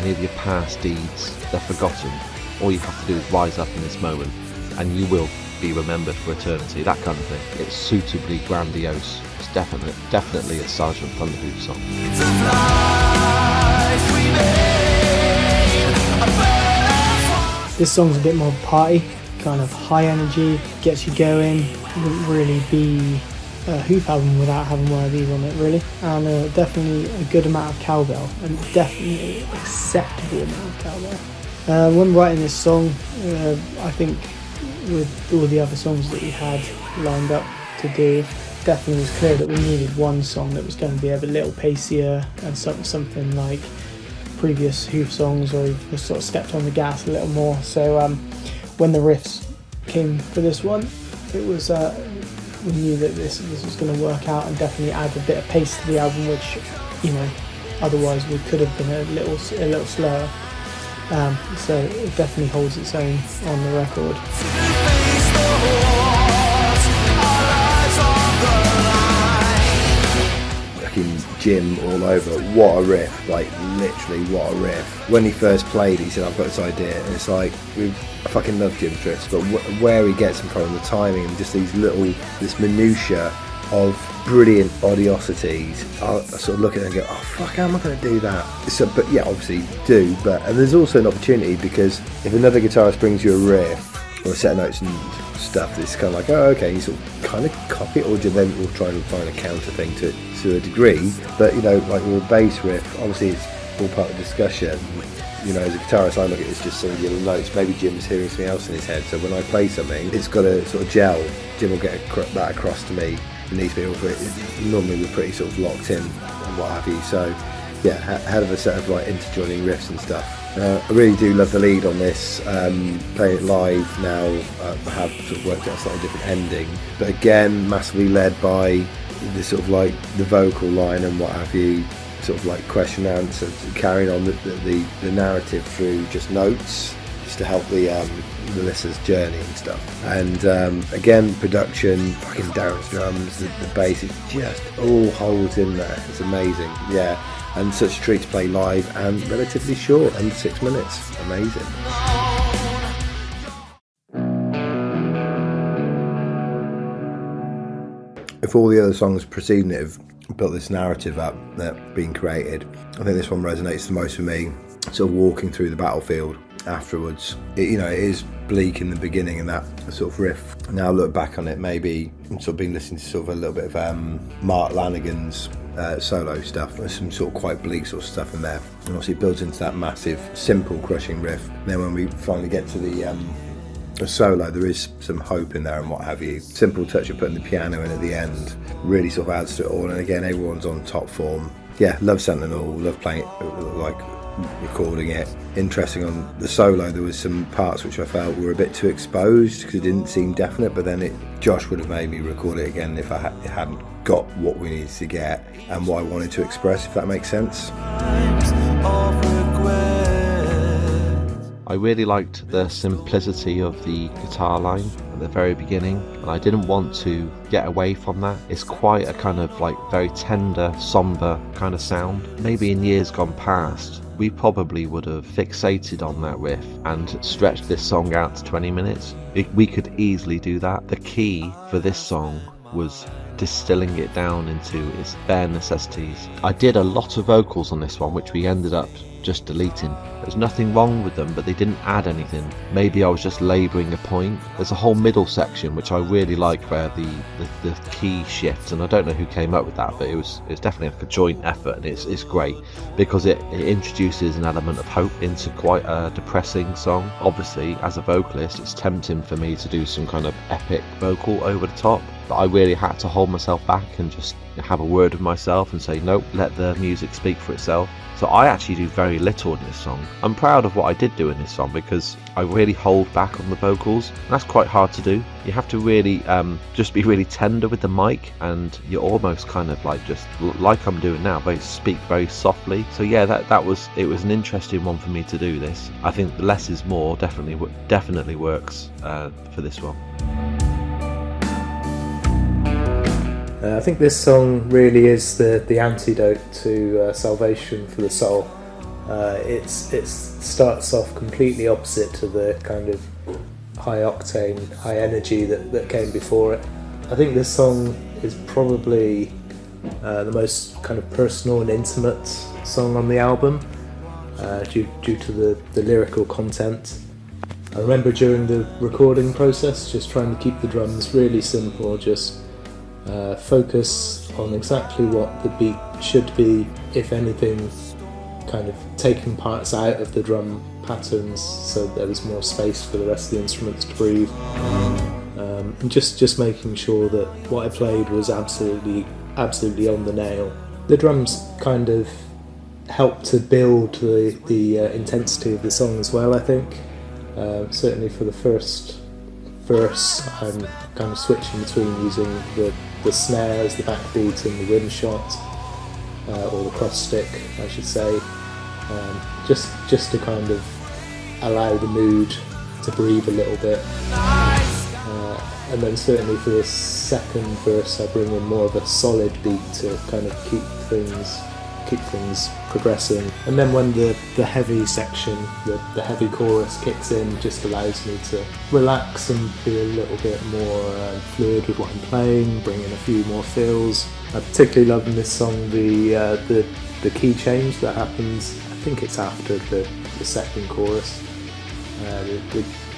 Any of your past deeds, they're forgotten. All you have to do is rise up in this moment, and you will be remembered for eternity. That kind of thing. It's suitably grandiose. It's definitely a Sergeant Thunderhoof song. This song's a bit more party, kind of high energy, gets you going. Wouldn't really be a Hoof album without having one of these on it, really. And definitely a good amount of cowbell, and definitely acceptable amount of cowbell. When writing this song, I think with all the other songs that we had lined up to do, definitely was clear that we needed one song that was going to be a little pacier and something like previous Hoof songs, or we've sort of stepped on the gas a little more. So when the riffs came for this one, it was we knew that this was going to work out and definitely add a bit of pace to the album, which otherwise we could have been a little slower. So it definitely holds its own on the record. fucking Jim all over. What a riff, like literally what a riff. When he first played he said, I've got this idea, and it's like, I fucking love Jim's riffs, but where he gets them from, the timing, and just this minutiae of brilliant audiosities. I sort of look at it and go, oh fuck, how am I going to do that? So, but yeah, obviously do, and there's also an opportunity, because if another guitarist brings you a riff or a set of notes and stuff, it's kind of like, oh okay, you sort of kind of copy it, or then we'll try and find a counter thing to a degree. But you know, like with a bass riff, obviously it's all part of the discussion. You know, as a guitarist, I look at it as just some little notes. Maybe Jim's hearing something else in his head, so when I play something, it's got to sort of gel. Jim will get that across to me. It needs to be all normally we're pretty sort of locked in and what have you. So yeah, hell of a set of like interjoining riffs and stuff. I really do love the lead on this. Playing it live now, I have sort of worked out a slightly different ending, but again, massively led by the sort of like the vocal line and what have you, sort of like question and answer, carrying on the narrative through just notes, just to help the listener's journey and stuff. And again, production, fucking Darren's drums, the bass, it just all holds in there. It's amazing, yeah. And such a treat to play live, and relatively short, under 6 minutes. Amazing. If all the other songs preceding it have built this narrative up that's been created, I think this one resonates the most for me. Sort of walking through the battlefield afterwards. It is bleak in the beginning, and that sort of riff. Now I look back on it, maybe I'm sort of been listening to sort of a little bit of Mark Lanigan's solo stuff. There's some sort of quite bleak sort of stuff in there, and obviously it builds into that massive, simple, crushing riff. And then when we finally get to the solo, there is some hope in there and what have you. Simple touch of putting the piano in at the end really sort of adds to it all. And again, everyone's on top form. Yeah, love Sentinel, love playing it, like recording it. Interesting on the solo, there was some parts which I felt were a bit too exposed because it didn't seem definite, but then Josh would have made me record it again if I hadn't got what we needed to get and what I wanted to express, if that makes sense. I really liked the simplicity of the guitar line at the very beginning, and I didn't want to get away from that. It's quite a kind of like very tender, somber kind of sound. Maybe in years gone past, we probably would have fixated on that riff and stretched this song out to 20 minutes. We could easily do that. The key for this song was distilling it down into its bare necessities. I did a lot of vocals on this one, which we ended up just deleting. There's nothing wrong with them, but they didn't add anything. Maybe I was just labouring a point. There's a whole middle section which I really like, where the key shifts, and I don't know who came up with that, but it's definitely like a joint effort, and it's great because it introduces an element of hope into quite a depressing song. Obviously, as a vocalist, it's tempting for me to do some kind of epic vocal over the top, but I really had to hold myself back and just have a word with myself and say, nope, let the music speak for itself. So I actually do very little in this song. I'm proud of what I did do in this song because I really hold back on the vocals, and that's quite hard to do. You have to really just be really tender with the mic, and you're almost kind of like just like I'm doing now, speak very softly. So yeah, it was an interesting one for me to do this. I think less is more definitely works for this one. I think this song really is the antidote to Salvation for the Soul. It starts off completely opposite to the kind of high octane, high energy that came before it. I think this song is probably the most kind of personal and intimate song on the album, due to the lyrical content. I remember during the recording process just trying to keep the drums really simple, just focus on exactly what the beat should be, if anything, kind of taking parts out of the drum patterns so there was more space for the rest of the instruments to breathe, and just making sure that what I played was absolutely on the nail. The drums kind of helped to build the intensity of the song as well, I think. Certainly for the first verse, I'm kind of switching between using the snare as the backbeat and the rim shot, or the cross stick, I should say, just to kind of allow the mood to breathe a little bit. And then certainly for the second verse I bring in more of a solid beat to kind of keep things progressing. And then when the heavy section, the heavy chorus kicks in, just allows me to relax and be a little bit more fluid with what I'm playing, bring in a few more fills. I particularly love in this song the key change that happens. I think it's after the second chorus.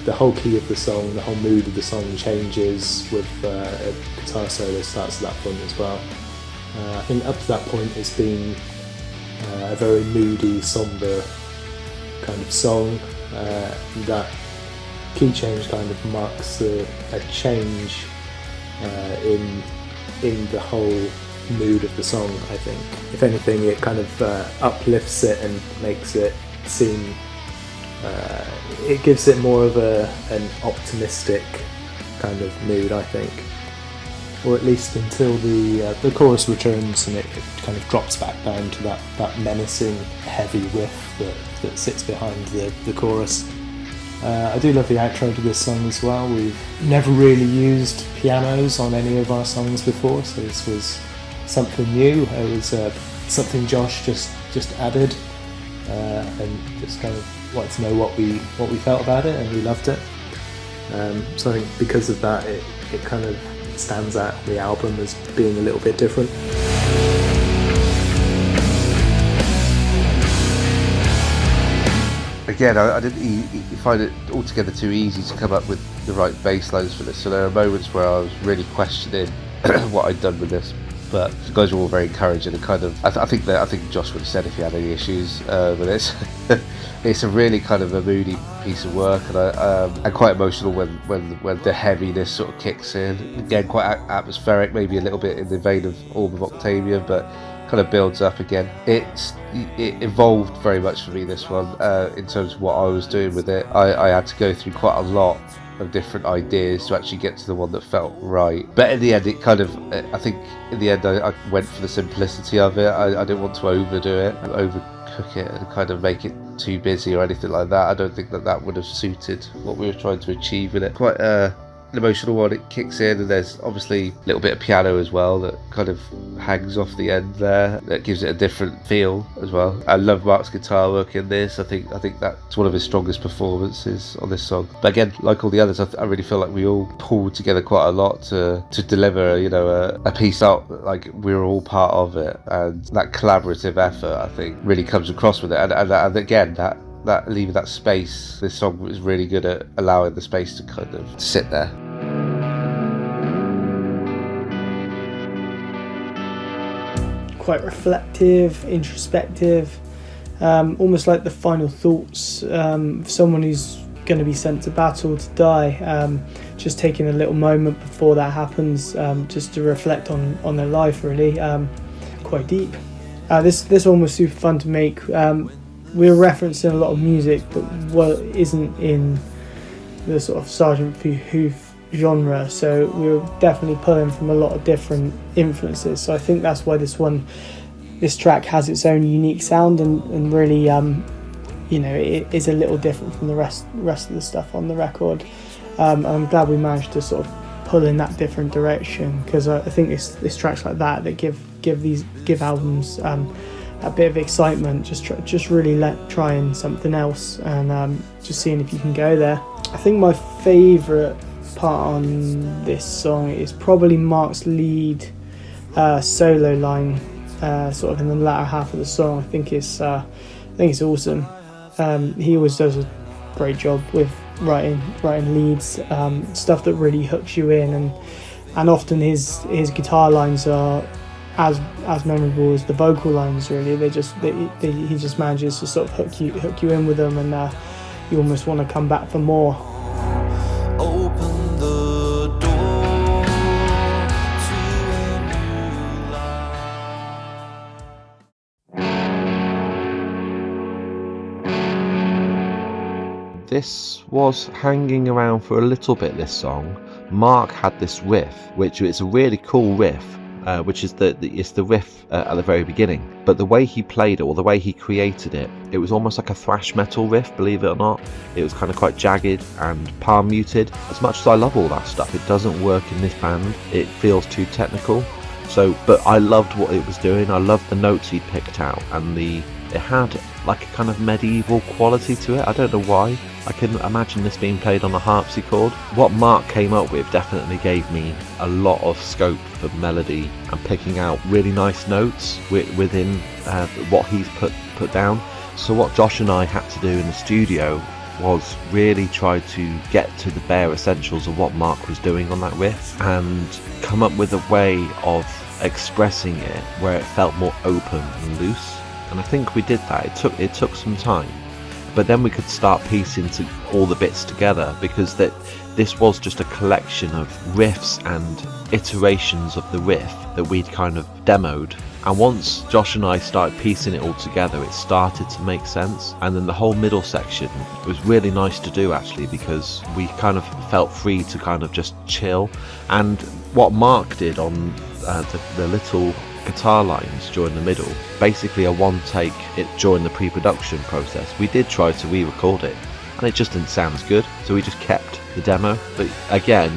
The whole key of the song, the whole mood of the song changes with a guitar solo starts at that point as well. I think up to that point it's been a very moody, somber kind of song. That key change kind of marks a change in the whole mood of the song, I think. If anything, it kind of uplifts it and makes it seem it gives it more of an optimistic kind of mood, I think. Or at least until the chorus returns and it kind of drops back down to that menacing, heavy riff that sits behind the chorus. I do love the outro to this song as well. We've never really used pianos on any of our songs before, so this was something new. It was something Josh just added, and just kind of wanted to know what we felt about it, and we loved it. So I think because of that, it kind of stands out on the album as being a little bit different. Again, I didn't find it altogether too easy to come up with the right bass lines for this, so there are moments where I was really questioning what I'd done with this, but the guys were all very encouraging and kind of I think Josh would have said if he had any issues with this. It's a really kind of a moody piece of work, and I'm quite emotional when the heaviness sort of kicks in. Again, quite atmospheric, maybe a little bit in the vein of Orb of Octavia, but kind of builds up again. It evolved very much for me, this one, in terms of what I was doing with it. I had to go through quite a lot of different ideas to actually get to the one that felt right. But in the end, it kind of, I think in the end I went for the simplicity of it. I didn't want to overdo it, overcook it and kind of make it too busy or anything like that. I don't think that would have suited what we were trying to achieve with it. Quite an emotional one. It kicks in and there's obviously a little bit of piano as well that kind of hangs off the end there, that gives it a different feel as well. I love Mark's guitar work in this. I think that's one of his strongest performances on this song. But again, like all the others, I really feel like we all pulled together quite a lot to deliver, a piece out like we were all part of it, and that collaborative effort I think really comes across with it. And again, that leaving that space, this song was really good at allowing the space to kind of sit there. Quite reflective, introspective, almost like the final thoughts of someone who's going to be sent to battle to die, just taking a little moment before that happens, just to reflect on their life, really. Quite deep. This one was super fun to make. We're referencing a lot of music but what isn't in the sort of Sergeant Hoof genre, so we were definitely pulling from a lot of different influences. So I think that's why this track has its own unique sound and really it is a little different from the rest of the stuff on the record. I'm glad we managed to sort of pull in that different direction, because I think it's tracks like that give albums a bit of excitement, just really trying something else and just seeing if you can go there. I think my favourite part on this song is probably Mark's lead solo line, sort of in the latter half of the song. I think it's awesome. He always does a great job with writing leads, stuff that really hooks you in, and often his guitar lines are as memorable as the vocal lines. Really, he just manages to sort of hook you in with them, and you almost want to come back for more. Open the door to a new life. This was hanging around for a little bit, this song. Mark had this riff, which is a really cool riff, which is it's the riff at the very beginning. But the way he played it, or the way he created it, it was almost like a thrash metal riff, believe it or not. It was kind of quite jagged and palm muted. As much as I love all that stuff, it doesn't work in this band. It feels too technical. So, but I loved what it was doing. I loved the notes he picked out, and it had like a kind of medieval quality to it. I don't know why. I can imagine this being played on a harpsichord. What Mark came up with definitely gave me a lot of scope for melody and picking out really nice notes within what he's put down. So what Josh and I had to do in the studio was really try to get to the bare essentials of what Mark was doing on that riff and come up with a way of expressing it where it felt more open and loose. And I think we did that. It took some time, but then we could start piecing all the bits together, because this was just a collection of riffs and iterations of the riff that we'd kind of demoed. And once Josh and I started piecing it all together, it started to make sense. And then the whole middle section was really nice to do, actually, because we kind of felt free to kind of just chill. And what Mark did on the little guitar lines during the middle, basically a one take it during the pre-production process. We did try to re-record it, and it just didn't sound as good, so we just kept the demo. But again,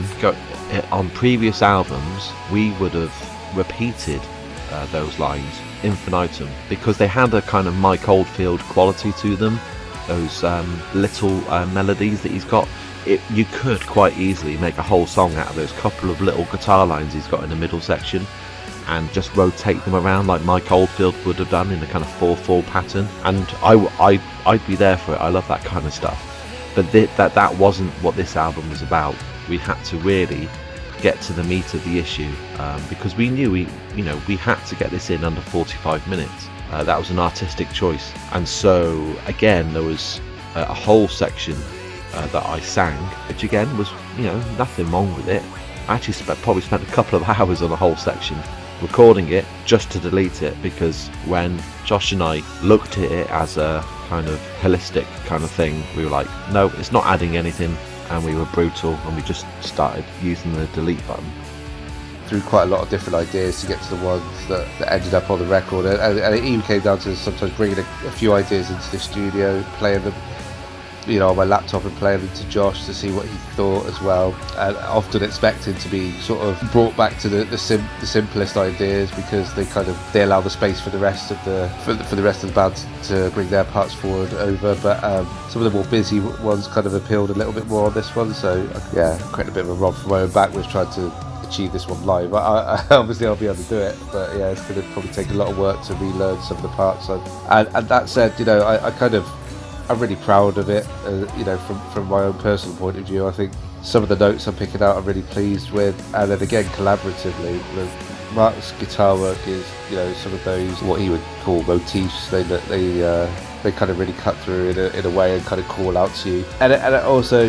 on previous albums, we would have repeated those lines infinitum, because they had a kind of Mike Oldfield quality to them. Those little melodies that he's got. You could quite easily make a whole song out of those couple of little guitar lines he's got in the middle section, and just rotate them around like Mike Oldfield would have done in a kind of 4/4 pattern. And I'd be there for it. I love that kind of stuff. But that wasn't what this album was about. We had to really get to the meat of the issue, because we knew we had to get this in under 45 minutes. That was an artistic choice. And so again, there was a whole section that I sang, which again was nothing wrong with it. I actually probably spent a couple of hours on a whole section recording it just to delete it, because when Josh and I looked at it as a kind of holistic kind of thing, we were like, no, it's not adding anything, and we were brutal, and we just started using the delete button. Through quite a lot of different ideas to get to the ones that ended up on the record, and it even came down to sometimes bringing a few ideas into the studio, playing them on my laptop and playing them to Josh to see what he thought as well, and often expecting to be sort of brought back to the simplest ideas, because they allow the space for the rest of the band to bring their parts forward over. But some of the more busy ones kind of appealed a little bit more on this one. So yeah, creating a bit of a rod for my own back with trying to achieve this one live. I obviously I'll be able to do it, but yeah, it's going to probably take a lot of work to relearn some of the parts. And that said, I'm really proud of it, from my own personal point of view. I think some of the notes I'm picking out I'm really pleased with, and then again collaboratively, Mark's guitar work is, some of those what he would call motifs. They kind of really cut through in a way and kind of call out to you. And also,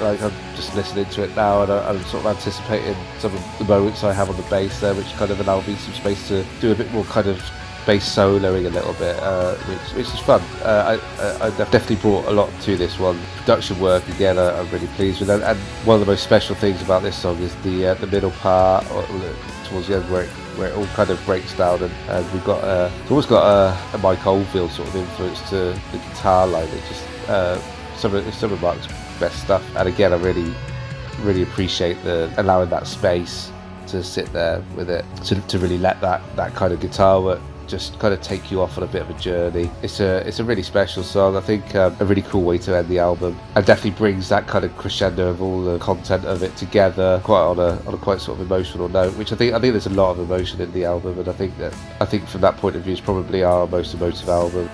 like I'm just listening to it now, and I'm sort of anticipating some of the moments I have on the bass there, which kind of allow me some space to do a bit more kind of bass soloing a little bit, which is fun. I definitely brought a lot to this one. Production work, again, I'm really pleased with, and one of the most special things about this song is the middle part, or towards the end, where it all kind of breaks down, and we've got it's almost got a Mike Oldfield sort of influence to the guitar line. It's just some of Mark's best stuff, and again, I really appreciate allowing that space to sit there with it, to really let that kind of guitar work just kind of take you off on a bit of a journey. It's a really special song. I think a really cool way to end the album, and definitely brings that kind of crescendo of all the content of it together, quite on a quite sort of emotional note. Which I think there's a lot of emotion in the album, and I think from that point of view, it's probably our most emotive album.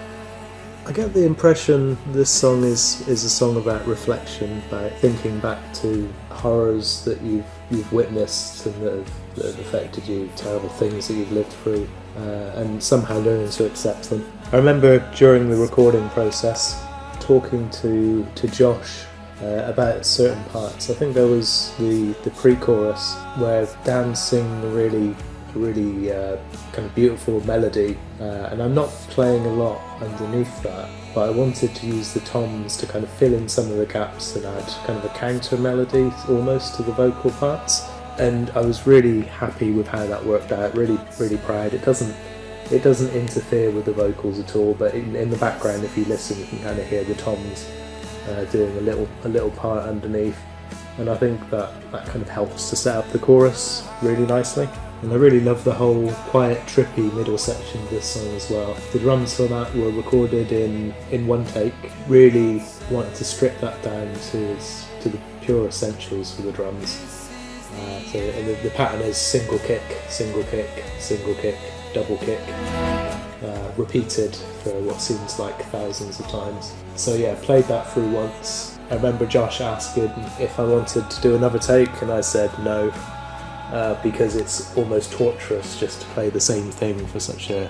I get the impression this song is a song about reflection, about thinking back to horrors that you've witnessed and that have affected you, terrible things that you've lived through, and somehow learning to accept them. I remember during the recording process talking to Josh about certain parts. I think there was the pre-chorus where Dan's singing a really kind of beautiful melody, and I'm not playing a lot underneath that, but I wanted to use the toms to kind of fill in some of the gaps and add kind of a counter melody almost to the vocal parts. and I was really happy with how that worked out. Really, really proud. It doesn't interfere with the vocals at all, but in the background, if you listen, you can kind of hear the toms doing a little part underneath, and I think that kind of helps to set up the chorus really nicely. And I really love the whole quiet, trippy middle section of this song as well. The drums for that were recorded in one take. Really wanted to strip that down to the pure essentials for the drums. So the pattern is single kick, single kick, single kick, double kick, repeated for what seems like thousands of times. So yeah, played that through once. I remember Josh asking if I wanted to do another take, and I said no, because it's almost torturous just to play the same thing for such a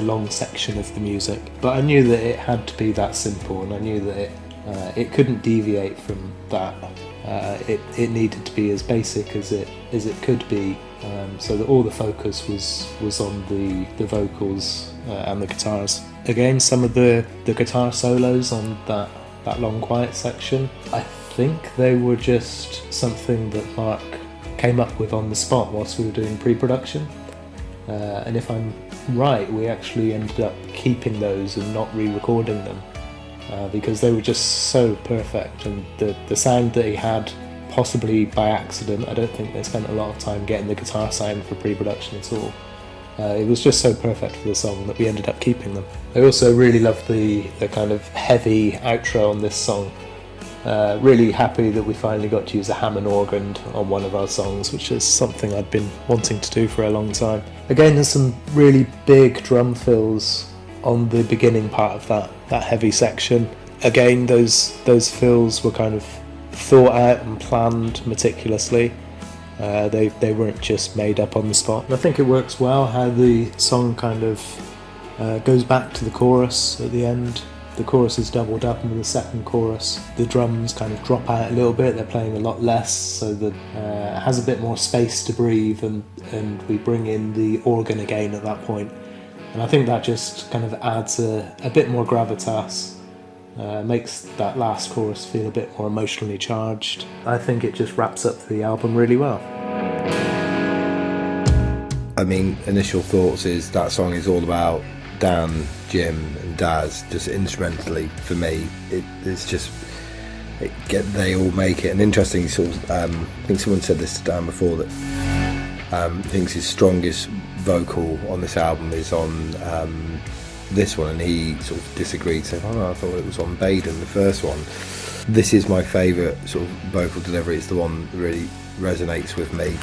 long section of the music. But I knew that it had to be that simple, and I knew that it couldn't deviate from that. It needed to be as basic as it could be, so that all the focus was on the vocals and the guitars. Again, some of the guitar solos on that long quiet section, I think they were just something that Mark came up with on the spot whilst we were doing pre-production, and if I'm right, we actually ended up keeping those and not re-recording them, because they were just so perfect, and the sound that he had, possibly by accident, I don't think they spent a lot of time getting the guitar sound for pre-production at all. It was just so perfect for the song that we ended up keeping them. I also really love the kind of heavy outro on this song. Really happy that we finally got to use a Hammond organ on one of our songs, which is something I'd been wanting to do for a long time. Again, there's some really big drum fills on the beginning part of that heavy section. Again, those fills were kind of thought out and planned meticulously. They weren't just made up on the spot. And I think it works well how the song kind of goes back to the chorus at the end. The chorus is doubled up into the second chorus. The drums kind of drop out a little bit, they're playing a lot less, so that it has a bit more space to breathe, and we bring in the organ again at that point. And I think that just kind of adds a bit more gravitas, makes that last chorus feel a bit more emotionally charged. I think it just wraps up the album really well. I mean, initial thoughts is that song is all about Dan, Jim and Daz, just instrumentally for me. They all make it. An interesting sort of, I think someone said this to Dan before, that thinks his strongest vocal on this album is on this one, and he sort of disagreed, saying, "Oh no, I thought it was on Baden, the first one." This is my favourite sort of vocal delivery. It's the one that really resonates with me.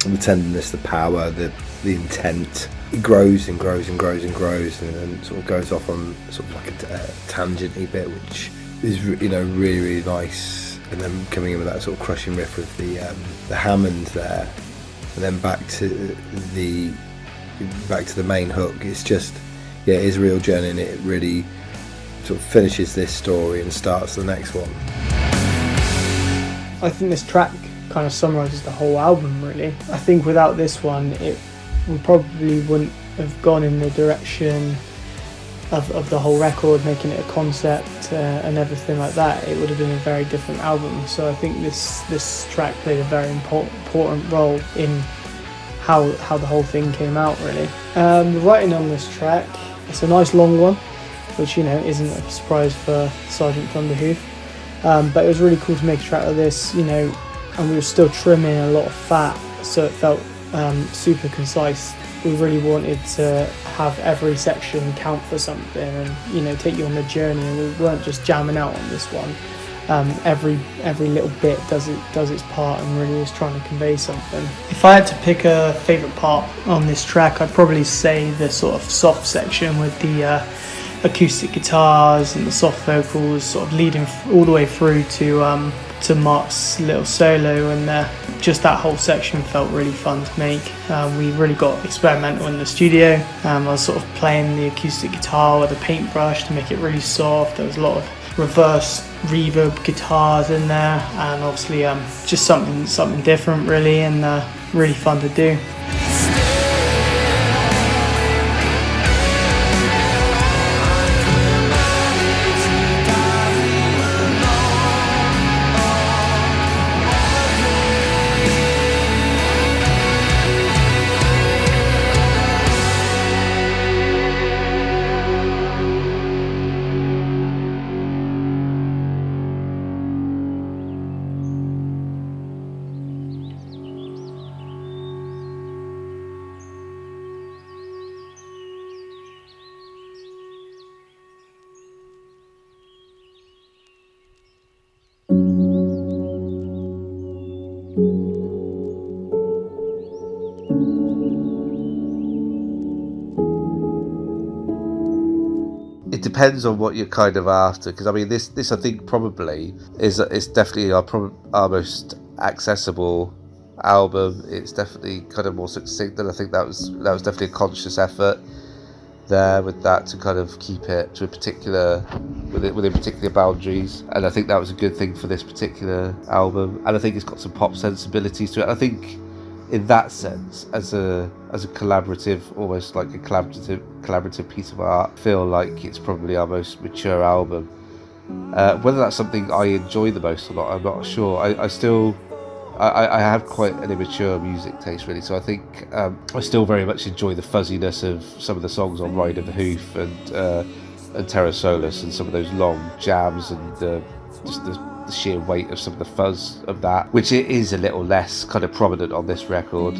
The tenderness, the power, the intent. It grows and grows and grows and grows, and then sort of goes off on sort of like a tangenty bit, which is really, really nice. And then coming in with that sort of crushing riff with the Hammond there, and then back to the main hook. It's just, yeah, it is a real journey, and it really sort of finishes this story and starts the next one. I think this track kind of summarises the whole album, really. I think without this one, we probably wouldn't have gone in the direction of the whole record, making it a concept and everything like that. It would have been a very different album. So I think this track played a very important role in how the whole thing came out, really. The writing on this track, it's a nice long one, which isn't a surprise for Sergeant Thunderhoof. But it was really cool to make a track like this, and we were still trimming a lot of fat, so it felt super concise. We really wanted to have every section count for something, and take you on the journey. And we weren't just jamming out on this one. Every little bit does its part and really is trying to convey something. If I had to pick a favourite part on this track, I'd probably say the sort of soft section with the acoustic guitars and the soft vocals, sort of leading all the way through to Mark's little solo, and just that whole section felt really fun to make. We really got experimental in the studio. I was sort of playing the acoustic guitar with a paintbrush to make it really soft. There was a lot of reverse reverb guitars in there, and obviously just something different, really, and really fun to do. depends on what you're kind of after, because I mean this I think probably is definitely our most accessible album. It's definitely kind of more succinct, and I think that was definitely a conscious effort there with that, to kind of keep it to a particular within particular boundaries, and I think that was a good thing for this particular album. And I think it's got some pop sensibilities to it. I think in that sense, as a collaborative, almost like a collaborative piece of art, I feel like it's probably our most mature album. Whether that's something I enjoy the most or not, I'm not sure. I have quite an immature music taste, really, so I think I still very much enjoy the fuzziness of some of the songs on Ride of the Hoof and Terra Solus, and some of those long jams, and just the sheer weight of some of the fuzz of that, which it is a little less kind of prominent on this record.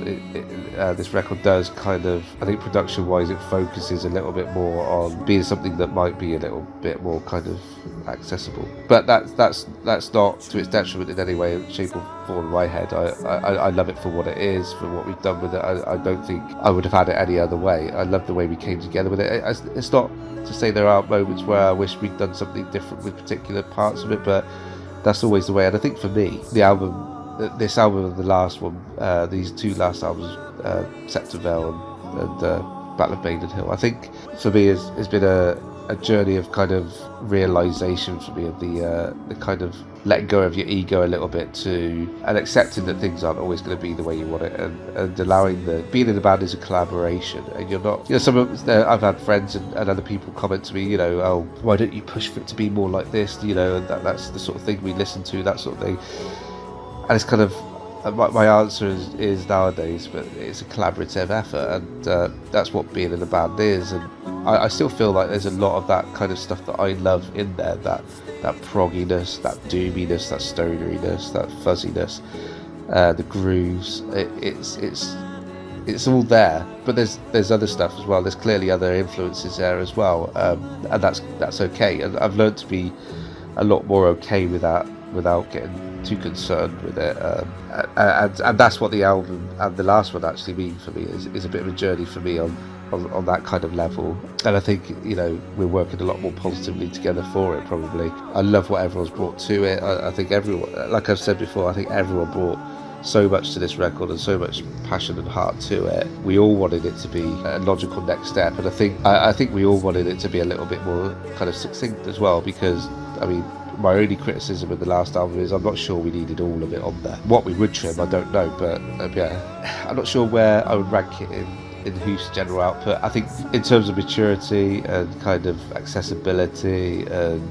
This record does kind of, I think production-wise, it focuses a little bit more on being something that might be a little bit more kind of accessible. But that's not to its detriment in any way, shape or form in my head. I love it for what it is, for what we've done with it. I don't think I would have had it any other way. I love the way we came together with it. It's not to say there aren't moments where I wish we'd done something different with particular parts of it, but that's always the way. And I think for me, this album and the last one, these two last albums, Sentinel and Battle of Baden Hill, I think for me has been a journey of kind of realization for me, of the kind of letting go of your ego a little bit and accepting that things aren't always going to be the way you want it, and allowing being in a band is a collaboration, and you're not, I've had friends and other people comment to me, oh, why don't you push for it to be more like this, and that's the sort of thing we listen to, that sort of thing. And it's kind of, my answer is nowadays, but it's a collaborative effort, and that's what being in a band is. And I still feel like there's a lot of that kind of stuff that I love in there, that progginess, that doominess, that stoneriness, that fuzziness, the grooves. It's all there, but there's other stuff as well. There's clearly other influences there as well, and that's okay. And I've learned to be a lot more okay with that, without getting too concerned with it, and that's what the album and the last one actually mean for me, is a bit of a journey for me on that kind of level. And I think we're working a lot more positively together for it, probably. I love what everyone's brought to it. I think everyone, like I've said before, I think everyone brought so much to this record and so much passion and heart to it. We all wanted it to be a logical next step, and I think we all wanted it to be a little bit more kind of succinct as well, because I mean, my only criticism of the last album is I'm not sure we needed all of it on there. What we would trim, I don't know, but yeah, I'm not sure where I would rank it in Hoof's general output. I think in terms of maturity and kind of accessibility and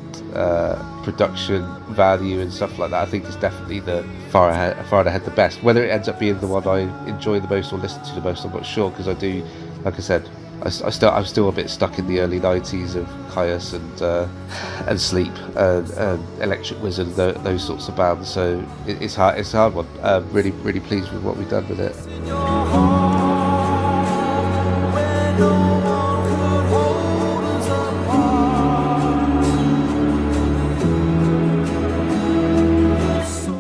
production value and stuff like that, I think it's definitely the far ahead the best. Whether it ends up being the one I enjoy the most or listen to the most, I'm not sure, because I do, like I said, I'm still a bit stuck in the early 90s of Caius and Sleep and Electric Wizard, those sorts of bands. So it's hard. It's a hard one. Really, really pleased with what we've done with it.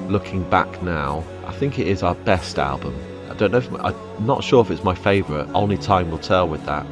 Looking back now, I think it is our best album. I don't know I'm not sure if it's my favourite. Only time will tell with that.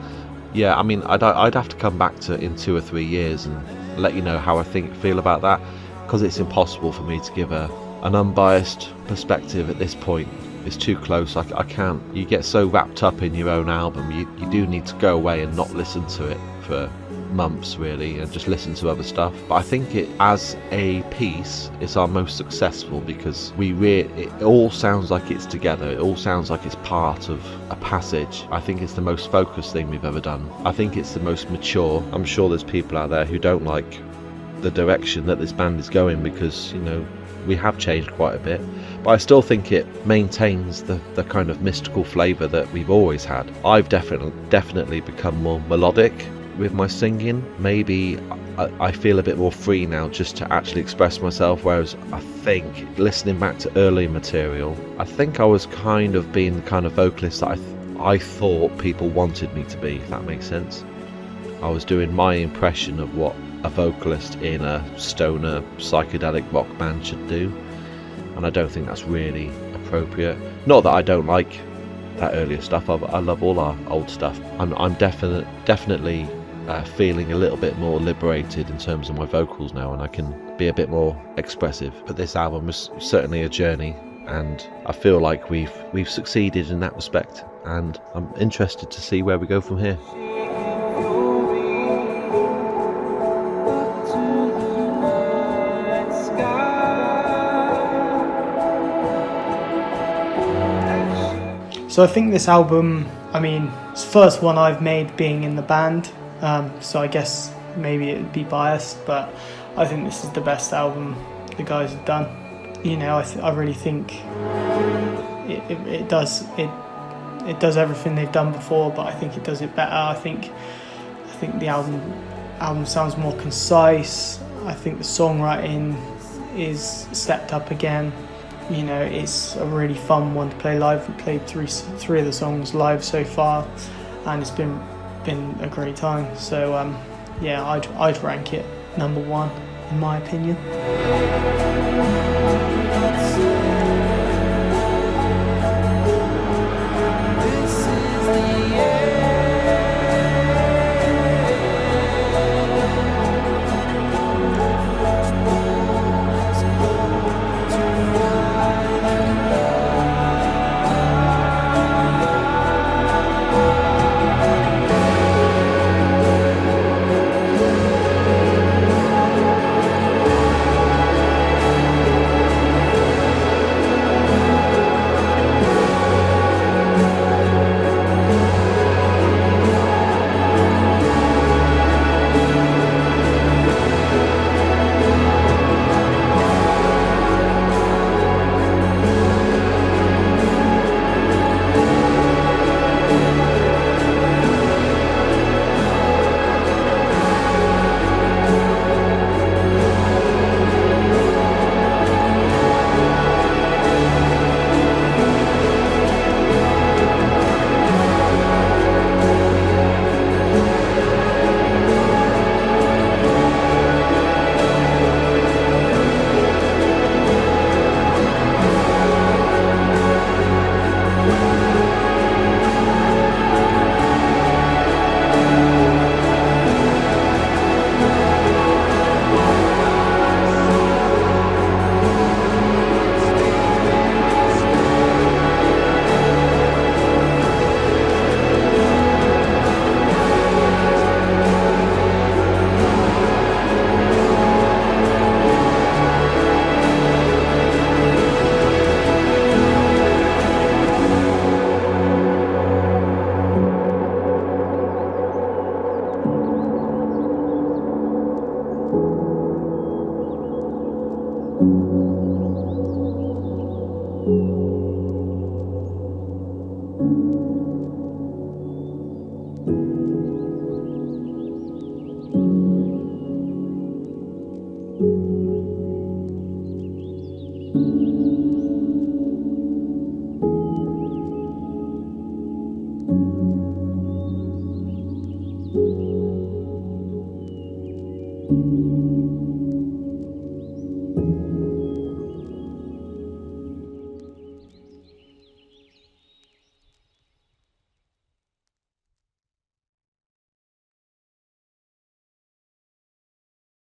Yeah, I mean, I'd have to come back to in 2 or 3 years and let you know how I feel about that, because it's impossible for me to give an unbiased perspective at this point. It's too close. I can't. You get so wrapped up in your own album, you do need to go away and not listen to it for months, really, and just listen to other stuff. But I think it, as a piece, it's our most successful, because it all sounds like it's together. It all sounds like it's part of a passage. I think it's the most focused thing we've ever done. I think it's the most mature. I'm sure there's people out there who don't like the direction that this band is going, because we have changed quite a bit, but I still think it maintains the kind of mystical flavour that we've always had. I've definitely become more melodic with my singing. Maybe I feel a bit more free now just to actually express myself, whereas I think listening back to earlier material, I think I was kind of being the kind of vocalist that I thought people wanted me to be, if that makes sense. I was doing my impression of what a vocalist in a stoner psychedelic rock band should do, and I don't think that's really appropriate. Not that I don't like that earlier stuff. I love all our old stuff. I'm definitely feeling a little bit more liberated in terms of my vocals now, and I can be a bit more expressive. But this album was certainly a journey, and I feel like we've succeeded in that respect, and I'm interested to see where we go from here. So I think this album, I mean, it's the first one I've made being in the band, so I guess maybe it would be biased, but I think this is the best album the guys have done. You know, I really think it does everything they've done before, but I think it does it better. I think the album sounds more concise. I think the songwriting is stepped up again. You know, it's a really fun one to play live. We played three of the songs live so far, and it's been a great time. So yeah, I'd rank it number one in my opinion.